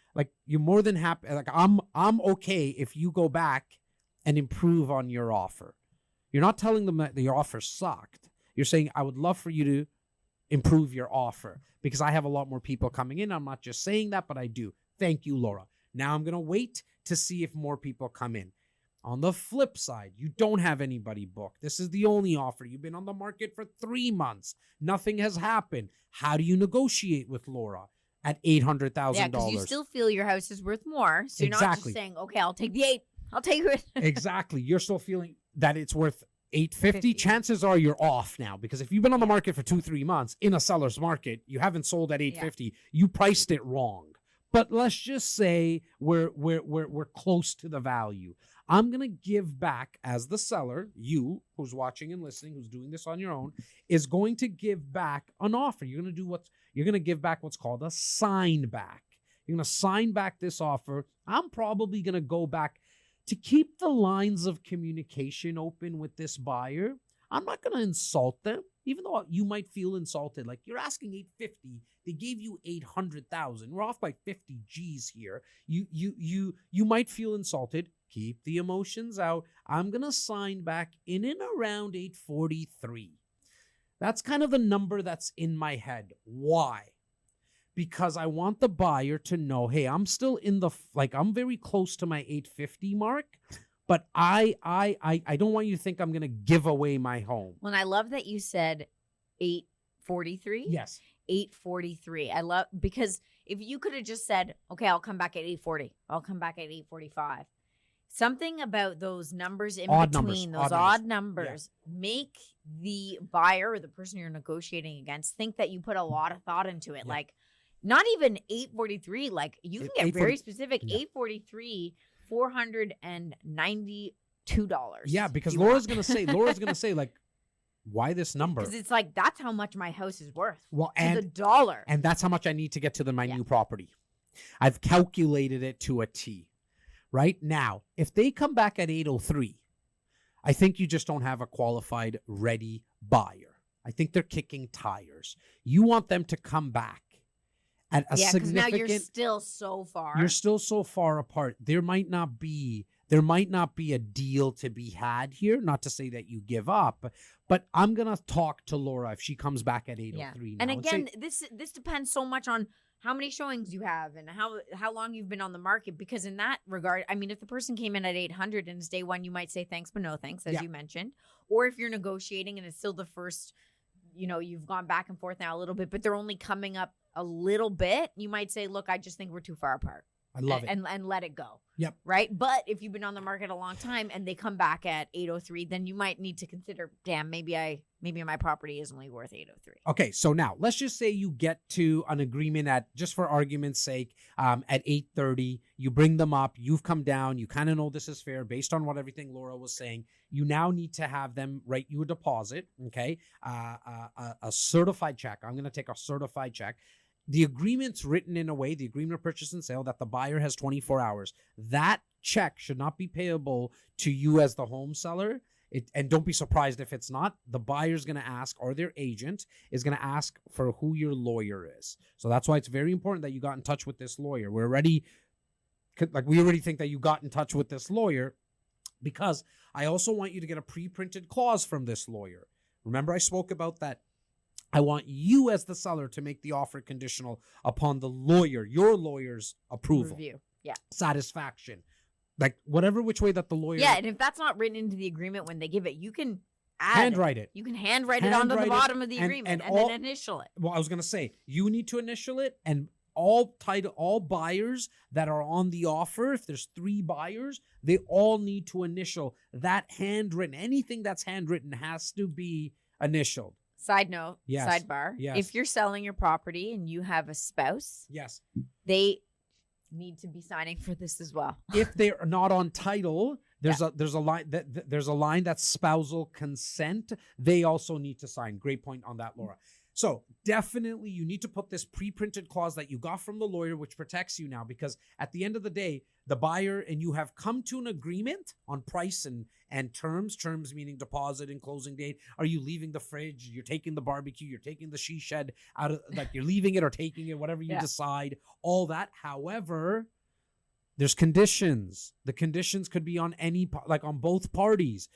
happy. Like I'm okay if you go back and improve on your offer. You're not telling them that your offer sucked. You're saying, I would love for you to improve your offer because I have a lot more people coming in. I'm not just saying that, but I do. Thank you, Laura. Now I'm going to wait to see if more people come in. On the flip side, you don't have anybody booked. This is the only offer. You've been on the market for 3 months. Nothing has happened. How do you negotiate with Laura at $800,000? Yeah, because you still feel your house is worth more. So you're not just saying, okay, I'll take the 8. I'll take it. Exactly. You're still feeling that it's worth 850. 50. Chances are you're off now because if you've been on the market for 2-3 months in a seller's market, you haven't sold at 850. You priced it wrong. But let's just say we're close to the value. I'm gonna give back as the seller. You who's watching and listening, who's doing this on your own, is going to give back an offer. You're gonna give back what's called a sign back. You're gonna sign back this offer. I'm probably gonna go back. To keep the lines of communication open with this buyer, I'm not going to insult them, even though you might feel insulted. Like you're asking 850, they gave you 800,000. We're off by 50 G's here. You might feel insulted. Keep the emotions out. I'm going to sign back in and around 843. That's kind of the number that's in my head. Why? Because I want the buyer to know, hey, I'm still I'm very close to my 850 mark, but I don't want you to think I'm going to give away my home. Well, I love that you said 843. Yes. 843. I love, because if you could have just said, okay, I'll come back at 840. I'll come back at 845. Something about those numbers in Odd between, numbers, those odd odd numbers, make the buyer or the person you're negotiating against think that you put a lot of thought into it. Yeah. Like, not even 843. Like, you can get 840 very specific. yeah. 843, $492. Yeah, because Laura's gonna say, like, why this number? Because it's like, that's how much my house is worth. Well, To the dollar. and that's how much I need to get to my Yeah. new property. I've calculated it to a T. Right now, if they come back at 803, I think you just don't have a qualified ready buyer. I think they're kicking tires. You want them to come back at a Yeah, because now significant. you're still so far. You're still so far apart. There might not be a deal to be had here. Not to say that you give up, but I'm gonna talk to Laura if she comes back at 803. And now again, say, this depends so much on how many showings you have and how long you've been on the market. Because in that regard, I mean, if the person came in at 800 and it's day one, you might say thanks but no thanks, as Yeah. you mentioned. Or if you're negotiating and it's still the first, you've gone back and forth now a little bit, but they're only coming up a little bit, you might say, look, I just think we're too far apart. I love it. And let it go. Yep. Right. But if you've been on the market a long time and they come back at 803, then you might need to consider, damn, maybe my property is only worth 803. Okay, so now let's just say you get to an agreement at, just for argument's sake, at 8:30. You bring them up. You've come down. You kind of know this is fair based on what everything Laura was saying. You now need to have them write you a deposit. Okay, a certified check. I'm going to take a certified check. The agreement's written in a way, the agreement of purchase and sale, that the buyer has 24 hours. That check should not be payable to you as the home seller. And don't be surprised if it's not. The buyer's going to ask, or their agent is going to ask for who your lawyer is. So that's why it's very important that you got in touch with this lawyer. We already think that you got in touch with this lawyer, because I also want you to get a pre-printed clause from this lawyer. Remember, I spoke about that. I want you as the seller to make the offer conditional upon your lawyer's approval, Review. Yeah. satisfaction, like whatever which way that the lawyer. Yeah. And if that's not written into the agreement when they give it, you can handwrite it. You can handwrite it onto the Handwrite it, bottom of the and agreement and all- then initial it. Well, I was going to say, you need to initial it, and all buyers that are on the offer, if there's 3 buyers, they all need to initial that. Handwritten, anything that's handwritten has to be initialed. Side note, Yes. sidebar. Yes. If you're selling your property and you have a spouse, Yes. they need to be signing for this as well. If they are not on title, there's a line that's spousal consent. They also need to sign. Great point on that, Laura. So definitely you need to put this pre-printed clause that you got from the lawyer, which protects you now, because at the end of the day, the buyer and you have come to an agreement on price and terms meaning deposit and closing date. Are you leaving the fridge? You're taking the barbecue, you're taking the she shed out of, like, you're leaving it or taking it, whatever you decide, all that. However, there's conditions. The conditions could be on on both parties.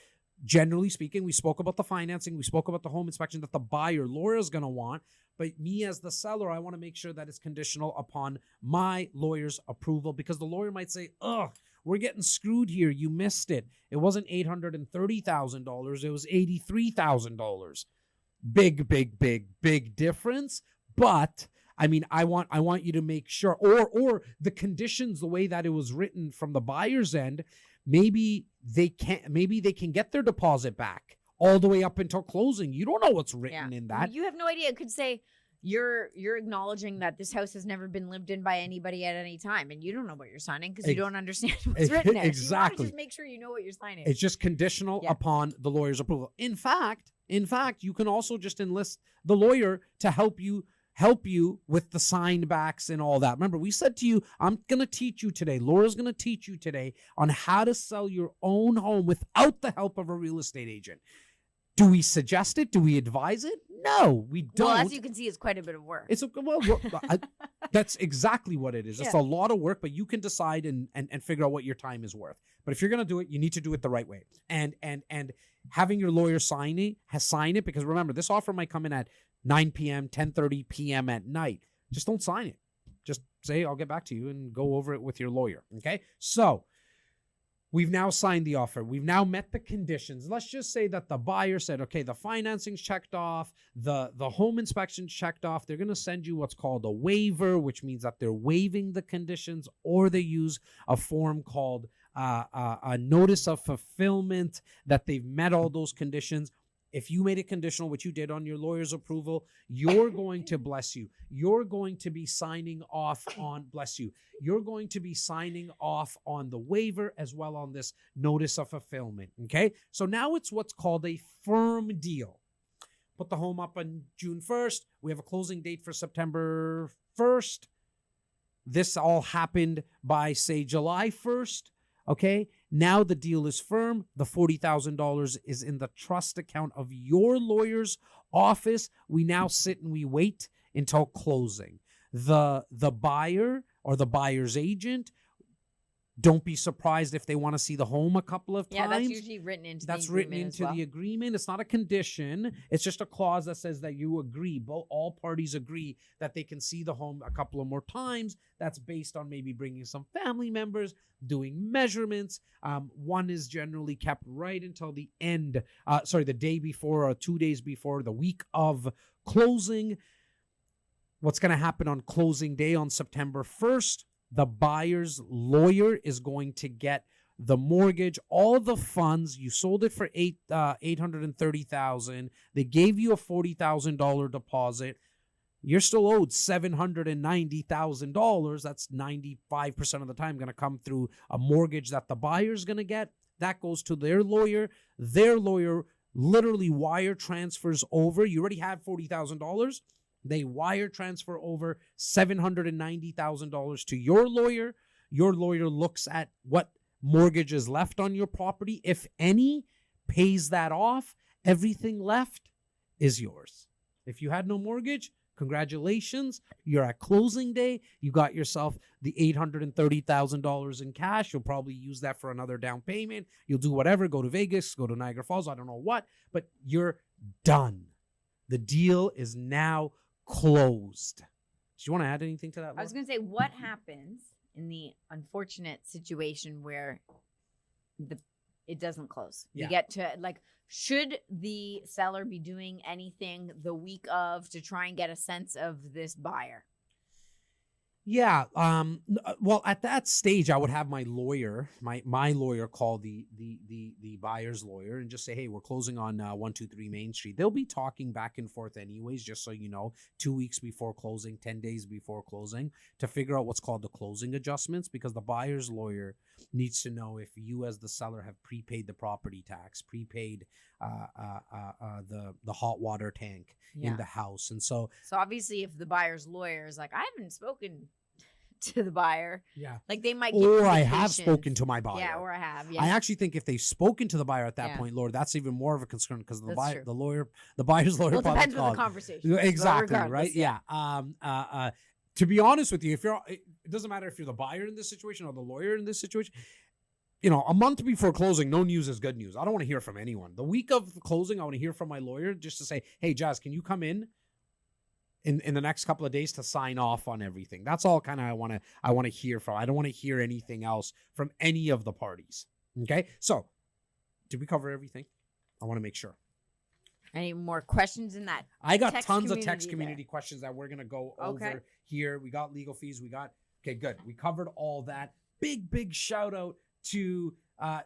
Generally speaking, we spoke about the financing, we spoke about the home inspection that the buyer, Laura, is going to want. But me as the seller, I want to make sure that it's conditional upon my lawyer's approval, because the lawyer might say, ugh, we're getting screwed here. You missed it. It wasn't $830,000. It was $83,000. Big difference. But I mean, I want you to make sure, or the conditions, the way that it was written from the buyer's end, maybe they can get their deposit back all the way up until closing. You don't know what's written in that. You have no idea. It could say you're acknowledging that this house has never been lived in by anybody at any time, and you don't know what you're signing because you don't understand what's written there. Exactly. So you want to just make sure you know what you're signing. It's just conditional upon the lawyer's approval. In fact, you can also just enlist the lawyer to help you with the signed backs and all that. Remember, we said to you, I'm going to teach you today, Laura's going to teach you today on how to sell your own home without the help of a real estate agent. Do we suggest it? Do we advise it? No, we don't. Well, as you can see, it's quite a bit of work. That's exactly what it is. It's a lot of work, but you can decide and figure out what your time is worth. But if you're going to do it, you need to do it the right way. And having your lawyer sign it, because remember, this offer might come in at 9 p.m., 10:30 p.m. at night. Just don't sign it. Just say, I'll get back to you, and go over it with your lawyer. Okay? So We've now signed the offer. We've now met the conditions. Let's just say that the buyer said, okay, the financing's checked off, the home inspection's checked off. They're going to send you what's called a waiver, which means that they're waiving the conditions, or they use a form called a notice of fulfillment that they've met all those conditions. If you made it conditional, which you did on your lawyer's approval, you're going to bless you. You're going to be signing off on, bless you. You're going to be signing off on the waiver as well on this notice of fulfillment. Okay. So now it's what's called a firm deal. Put the home up on June 1st. We have a closing date for September 1st. This all happened by, say, July 1st. Okay, now the deal is firm. The $40,000 is in the trust account of your lawyer's office. We now sit and we wait until closing. The buyer or the buyer's agent, don't be surprised if they want to see the home a couple of times. Yeah, that's usually written into That's the written agreement into the agreement. It's not a condition. It's just a clause that says that you agree. All parties agree that they can see the home a couple of more times. That's based on maybe bringing some family members, doing measurements. One is generally kept right until the end, the day before or 2 days before, the week of closing. What's going to happen on closing day on September 1st? The buyer's lawyer is going to get the mortgage, all the funds. You sold it for $830,000. They gave you a $40,000 deposit. You're still owed $790,000. That's 95% of the time going to come through a mortgage that the buyer's going to get. That goes to their lawyer. Their lawyer literally wire transfers over. You already have $40,000. They wire transfer over $790,000 to your lawyer. Your lawyer looks at what mortgage is left on your property, if any, pays that off. Everything left is yours. If you had no mortgage, congratulations. You're at closing day. You got yourself the $830,000 in cash. You'll probably use that for another down payment. You'll do whatever, go to Vegas, go to Niagara Falls, I don't know what, but you're done. The deal is now closed. Do you want to add anything to that, Laura? I was going to say, what happens in the unfortunate situation where it doesn't close? Yeah. You get to, like, should the seller be doing anything the week of to try and get a sense of this buyer? Yeah. Well, at that stage, I would have my lawyer, my lawyer, call the buyer's lawyer and just say, hey, we're closing on 123 Main Street. They'll be talking back and forth anyways, just so you know, 2 weeks before closing, 10 days before closing, to figure out what's called the closing adjustments, because the buyer's lawyer needs to know if you as the seller have prepaid the property tax, prepaid the hot water tank in the house. And so obviously if the buyer's lawyer is like, I haven't spoken to the buyer, yeah, like they might give or I have indications. spoken to my buyer. Yeah, or I have. Yeah. I actually think if they've spoken to the buyer at that Yeah. point, Lord, that's even more of a concern, because the That's buyer, true. the buyer's lawyer, Well, it probably depends on the called. conversation. but Exactly, regardless, right? Yeah. To be honest with you, it doesn't matter if you're the buyer in this situation or the lawyer in this situation. You know, a month before closing, no news is good news. I don't want to hear from anyone. The week of closing, I want to hear from my lawyer just to say, hey, Jazz, can you come in the next couple of days to sign off on everything? That's all kind of I want to hear from. I don't want to hear anything else from any of the parties. Okay? So, did we cover everything? I want to make sure. Any more questions in that? I got text tons of text community community there. questions that we're going to go Okay. over here. We got legal fees. Okay, good. We covered all that. Big shout out to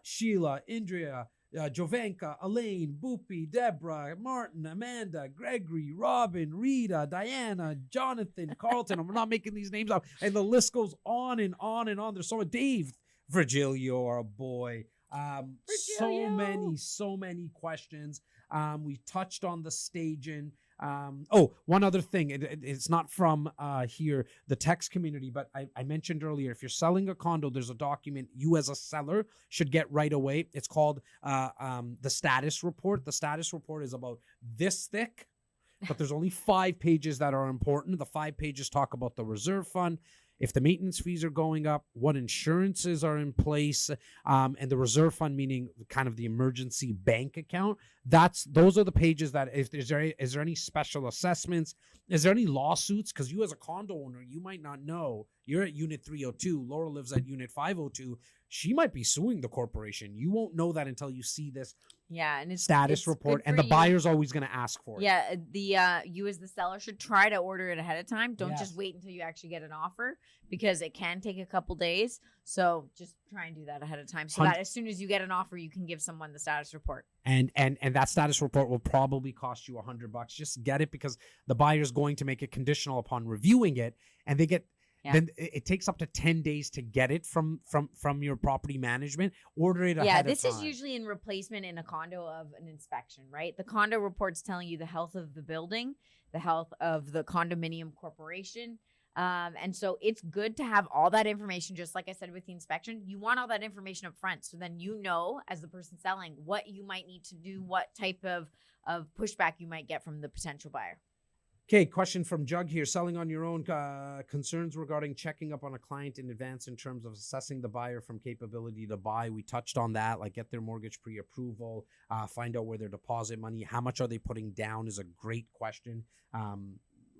Sheila, Indria, Jovanka, Elaine, Boopy, Deborah, Martin, Amanda, Gregory, Robin, Rita, Diana, Jonathan, Carlton. I'm not making these names up. And the list goes on and on and on. There's so much. Dave, Virgilio, our boy. So many questions. We touched on the staging. One other thing. It's not from here, the text community, but I mentioned earlier, if you're selling a condo, there's a document you as a seller should get right away. It's called the status report. The status report is about this thick, but there's only 5 pages that are important. The 5 pages talk about the reserve fund, if the maintenance fees are going up, what insurances are in place, and the reserve fund, meaning kind of the emergency bank account. Those are the pages that, if is there any special assessments, is there any lawsuits? Because you as a condo owner, you might not know. You're at unit 302. Laura lives at unit 502. She might be suing the corporation. You won't know that until you see this Yeah, and it's status it's report, good and for the you. buyer's always going to ask for it. Yeah, you as the seller should try to order it ahead of time. Don't Yes. just wait until you actually get an offer, because it can take a couple days. So just try and do that ahead of time, so that as soon as you get an offer, you can give someone the status report. And that status report will probably cost you $100. Just get it, because the buyer's going to make it conditional upon reviewing it, and they get. Yeah. Then it takes up to 10 days to get it from your property management. Order it ahead Yeah, of this time. is usually in replacement in a condo of an inspection, right? The condo report's telling you the health of the building, the health of the condominium corporation. And so it's good to have all that information, just like I said with the inspection. You want all that information up front, so then you know, as the person selling, what you might need to do, what type of pushback you might get from the potential buyer. Okay, question from Jug here. Selling on your own, concerns regarding checking up on a client in advance in terms of assessing the buyer from capability to buy. We touched on that, like get their mortgage pre-approval, find out where their deposit money, how much are they putting down is a great question.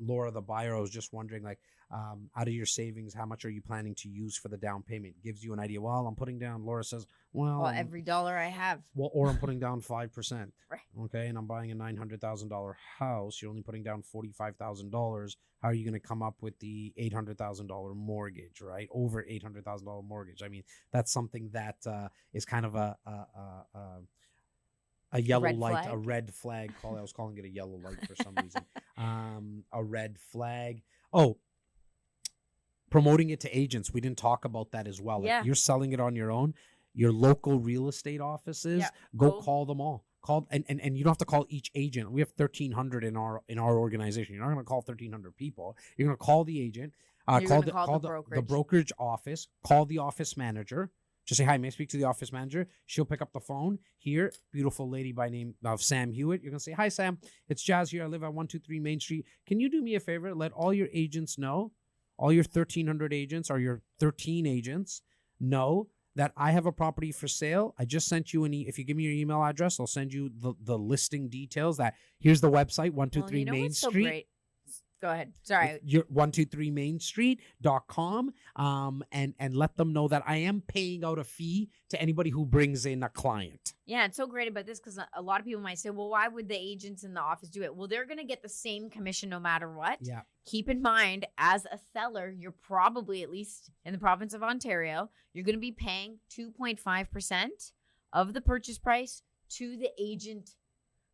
Laura, the buyer, I was just wondering, like, out of your savings, how much are you planning to use for the down payment? Gives you an idea. Well, I'm putting down, Laura says, well, Every dollar I have. well, or I'm putting down 5%. Right. Okay, and I'm buying a $900,000 house. You're only putting down $45,000. How are you going to come up with the $800,000 mortgage, right? Over $800,000 mortgage. I mean, that's something that is kind of a yellow Red light, flag? a red flag. I was calling it a yellow light for some reason. A red flag. Oh, promoting it to agents. We didn't talk about that as well. Like, Yeah. you're selling it on your own. Your local real estate offices, Yeah. go Cool. call them all. Call and you don't have to call each agent. We have 1,300 in our organization. You're not going to call 1,300 people. You're going to call the agent. You're Call gonna call the the brokerage. brokerage office. Call the office manager. Just say, hi, may I speak to the office manager? She'll pick up the phone. Here, beautiful lady by name of Sam Hewitt. You're going to say, hi, Sam. It's Jazz here. I live at 123 Main Street. Can you do me a favor? Let all your agents know, all your 1,300 agents or your 13 agents know that I have a property for sale. I just sent you if you give me your email address, I'll send you the listing details. That here's the website, 123 you know Main what's so Street. great? Go ahead. Sorry. Your 123mainstreet.com, and let them know that I am paying out a fee to anybody who brings in a client. Yeah, it's so great about this, because a lot of people might say, well, why would the agents in the office do it? Well, they're going to get the same commission no matter what. Yeah. Keep in mind, as a seller, you're probably, at least in the province of Ontario, you're going to be paying 2.5% of the purchase price to the agent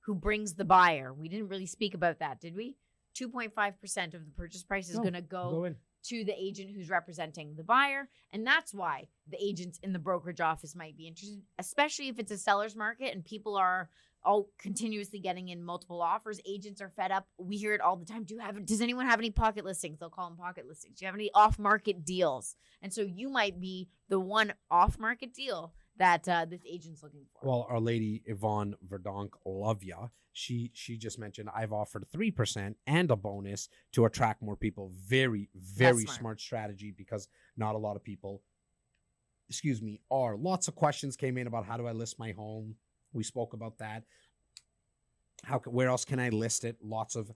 who brings the buyer. We didn't really speak about that, did we? 2.5% of the purchase price is going to go in. to the agent who's representing the buyer. And that's why the agents in the brokerage office might be interested, especially if it's a seller's market and people are all continuously getting in multiple offers. Agents are fed up. We hear it all the time. Does anyone have any pocket listings? They'll call them pocket listings. Do you have any off-market deals? And so you might be the one off-market deal that this agent's looking for. Well, our lady Yvonne Verdonk, love ya. She just mentioned I've offered 3% and a bonus to attract more people. Very, very smart strategy, because not a lot of people, are. Lots of questions came in about how do I list my home. We spoke about that. Where else can I list it? Lots of,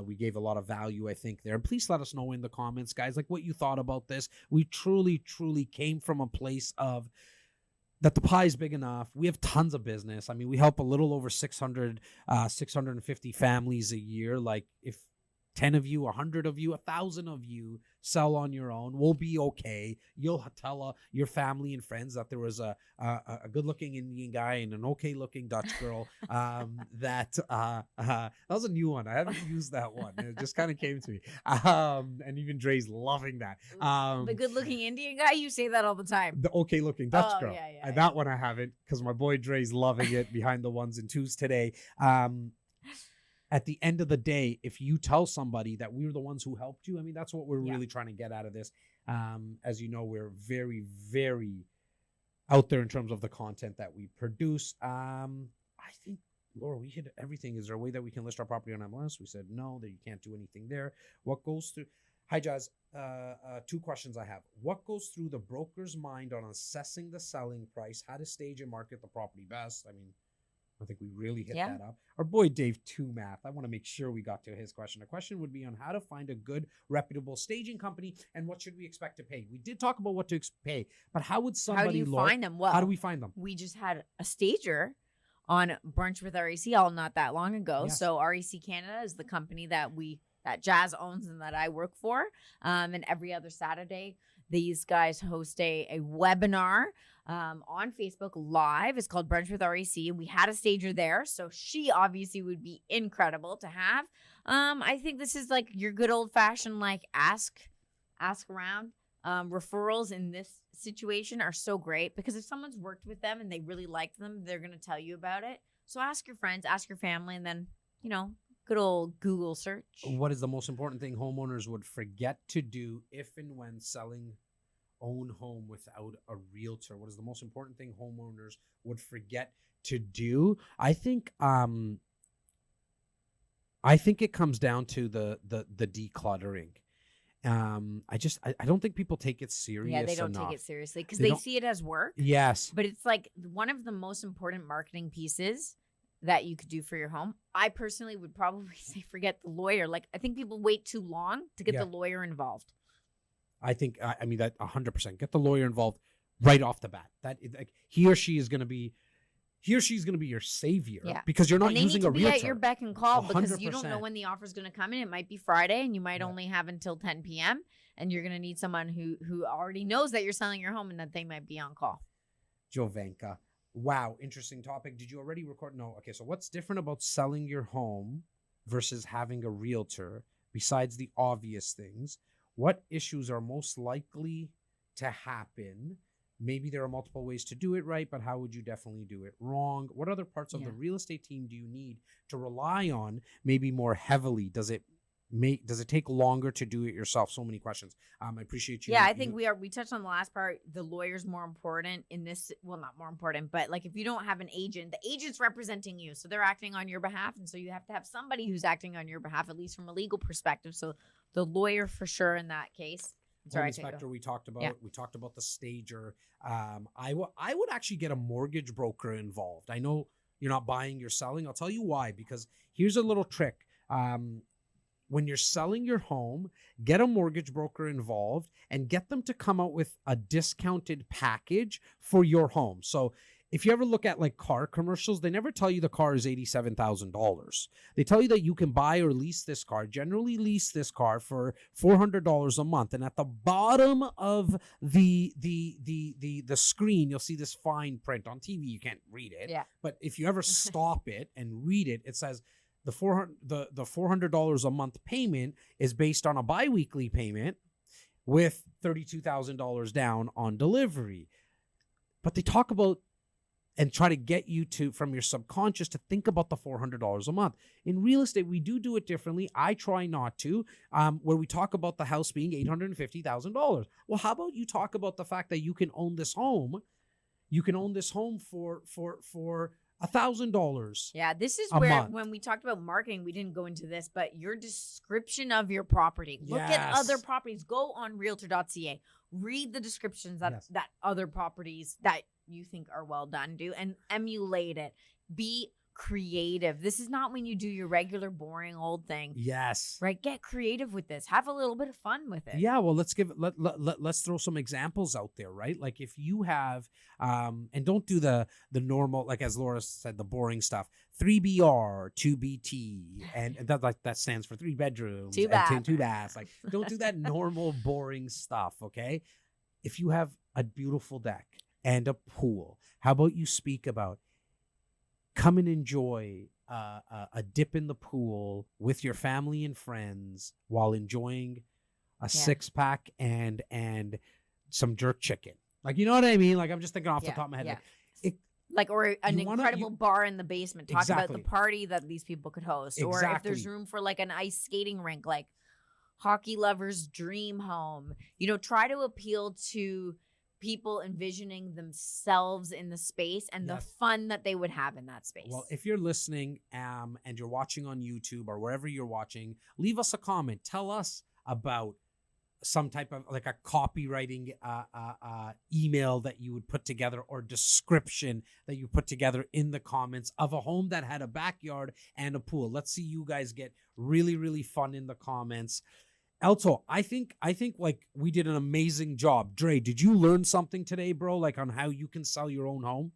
we gave a lot of value, I think, there. Please let us know in the comments, guys, like what you thought about this. We truly, truly came from a place of that the pie is big enough. We have tons of business. I mean, we help a little over 650 families a year. Like, if 10 of you, 100 of you, 1,000 of you sell on your own, we'll be okay. You'll tell your family and friends that there was a good-looking Indian guy and an okay-looking Dutch girl. That was a new one. I haven't used that one. It just kind of came to me. And even Dre's loving that. The good-looking Indian guy, you say that all the time. The okay-looking Dutch girl. Yeah. That one I haven't, because my boy Dre's loving it behind the ones and twos today. At the end of the day, if you tell somebody that we're the ones who helped you, I mean, that's what we're really trying to get out of this. As you know, we're very, very out there in terms of the content that we produce. I think, Laura, we hit everything. Is there a way that we can list our property on MLS? We said no, that you can't do anything there. What goes through... Hi, Jazz. 2 questions I have. What goes through the broker's mind on assessing the selling price? How to stage and market the property best? I mean, I think we really hit Yeah. that up. Our boy Dave Math. I want to make sure we got to his question. The question would be on how to find a good, reputable staging company and what should we expect to pay. We did talk about what to pay, but how would somebody How do you look? find them? Well, How do we find them? we just had a stager on Brunch with REC all not that long ago. Yes. So REC Canada is the company that Jazz owns and that I work for. And every other Saturday, these guys host a webinar on Facebook Live. It's called Brunch with REC. And we had a stager there. So she obviously would be incredible to have. I think this is like your good old fashioned, like ask around. Referrals in this situation are so great because if someone's worked with them and they really liked them, they're going to tell you about it. So ask your friends, ask your family, and then, good old Google search. What is the most important thing homeowners would forget to do if and when selling own home without a realtor? What is the most important thing homeowners would forget to do? I think it comes down to the decluttering. I don't think people take it serious. Yeah, they don't enough. take it seriously because They they don't- see it as work. Yes. But it's like one of the most important marketing pieces that you could do for your home. I personally would probably say forget the lawyer. Like, I think people wait too long to get Yeah. the lawyer involved. I think I mean that 100%. Get the lawyer involved right off the bat. That like he or she's going to be your savior Yeah. because you're not And they using need to a be realtor. at your beck and call because you don't 100%. know when the offer's going to come in. It might be Friday and you might Yeah. only have until 10 p.m. and you're going to need someone who already knows that you're selling your home and that they might be on call. Jovanka. Wow, interesting topic. Did you already record? No. Okay, so what's different about selling your home versus having a realtor besides the obvious things? What issues are most likely to happen? Maybe there are multiple ways to do it right, but how would you definitely do it wrong? What other parts of Yeah. the real estate team do you need to rely on maybe more heavily? Does it take longer to do it yourself? So many questions. I appreciate you. Yeah, I think we touched on the last part. The lawyer's more important in this. Well, not more important, but like if you don't have an agent, the agent's representing you. So they're acting on your behalf. And so you have to have somebody who's acting on your behalf, at least from a legal perspective. So the lawyer for sure in that case. Home inspector we talked about. Yeah. We talked about the stager. I would actually get a mortgage broker involved. I know you're not buying, you're selling. I'll tell you why, because here's a little trick. When you're selling your home, get a mortgage broker involved and get them to come out with a discounted package for your home. So if you ever look at like car commercials, they never tell you the car is $87,000. They tell you that you can buy or lease this car, generally lease this car for $400 a month. And at the bottom of the screen, you'll see this fine print. On TV, you can't read it. Yeah. But if you ever stop it and read it, it says the $400 a month payment is based on a biweekly payment with $32,000 down on delivery. But they talk about and try to get you to, from your subconscious, to think about the $400 a month. In real estate, we do it differently. I try not to, where we talk about the house being $850,000. Well, how about you talk about the fact that you can own this home? You can own this home for $1,000. Yeah, this is a where month. when we talked about marketing, we didn't go into this, but your description of your property. Look at Yes. other properties. Go on realtor.ca. Read the descriptions that Yes. that other properties that you think are well done do and emulate it. Be creative. This is not when you do your regular boring old thing. Yes. Right? Get creative with this. Have a little bit of fun with it. Yeah, well, let's throw some examples out there, right? Like if you have, and don't do the normal, like as Laura said, the boring stuff. 3BR, 2BT, and that stands for 3 bedrooms, Two and baths. 2 baths. Like don't do that normal boring stuff, okay? If you have a beautiful deck and a pool, how about you speak about come and enjoy a dip in the pool with your family and friends while enjoying a 6-pack and some jerk chicken. Like, you know what I mean? Like, I'm just thinking off the top of my head. Like, Or an You wanna- incredible bar in the basement. Talk about Exactly. the party that these people could host. Or if there's Exactly. room for like an ice skating rink, like hockey lovers' dream home. Try to appeal to people envisioning themselves in the space and the Yes. fun that they would have in that space. Well, if you're listening and you're watching on YouTube or wherever you're watching, leave us a comment. Tell us about some type of like a copywriting email that you would put together or description that you put together in the comments of a home that had a backyard and a pool. Let's see you guys get really, really fun in the comments. Elto, I think like we did an amazing job. Dre, did you learn something today, bro? Like on how you can sell your own home?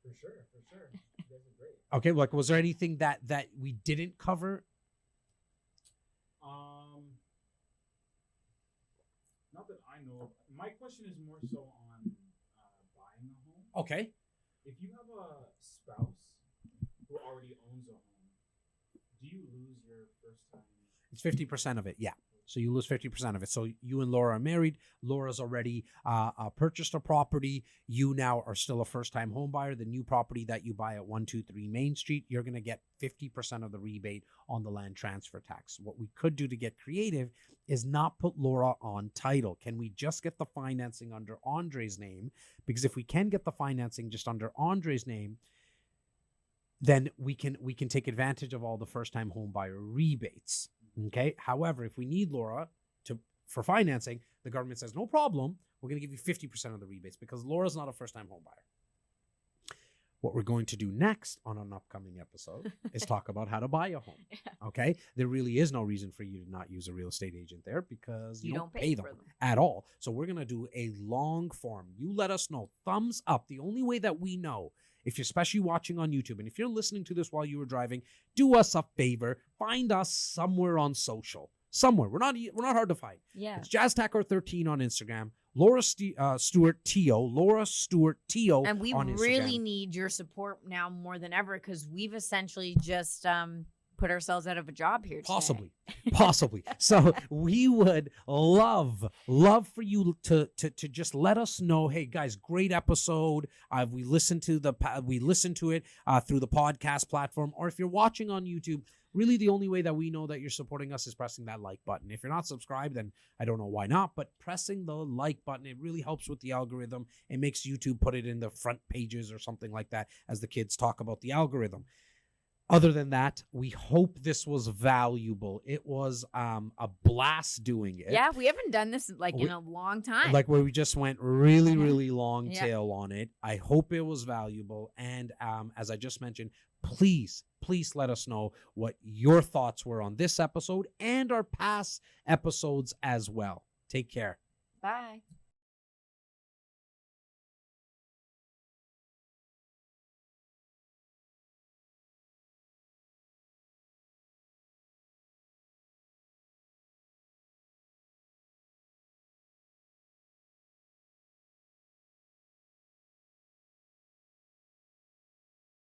For sure. You guys are great. Okay, like was there anything that we didn't cover? Not that I know of. My question is more so on buying a home. Okay. If you have a spouse who already owns a home, do you lose your first time? It's 50% of it, yeah. So you lose 50% of it. So you and Laura are married. Laura's already purchased a property. You now are still a first-time home buyer. The new property that you buy at 123 Main Street, you're going to get 50% of the rebate on the land transfer tax. What we could do to get creative is not put Laura on title. Can we just get the financing under Andre's name? Because if we can get the financing just under Andre's name, then we can take advantage of all the first-time home buyer rebates. Okay. However, if we need Laura for financing, the government says, no problem. We're going to give you 50% of the rebates because Laura's not a first-time home buyer. What we're going to do next on an upcoming episode is talk about how to buy a home. Okay. There really is no reason for you to not use a real estate agent there because you don't pay them at all. So we're going to do a long form. You let us know. Thumbs up. The only way that we know, if you're especially watching on YouTube, and if you're listening to this while you were driving, do us a favor. Find us somewhere on social. Somewhere. We're not hard to find. Yeah. It's Jazz Takhar 13 on Instagram. Laura Stewart T.O. Laura Stewart T.O. And we on Instagram. really need your support now more than ever because we've essentially just put ourselves out of a job here today. Possibly. So we would love for you to just let us know, hey guys, great episode. We listened to it through the podcast platform, or if you're watching on YouTube, really the only way that we know that you're supporting us is pressing that like button. If you're not subscribed, then I don't know why not, but pressing the like button, it really helps with the algorithm. It makes YouTube put it in the front pages or something like that as the kids talk about the algorithm. Other than that, we hope this was valuable. It was a blast doing it. Yeah, we haven't done this in a long time. Like where we just went really, really long tail on it. I hope it was valuable. And as I just mentioned, please let us know what your thoughts were on this episode and our past episodes as well. Take care. Bye.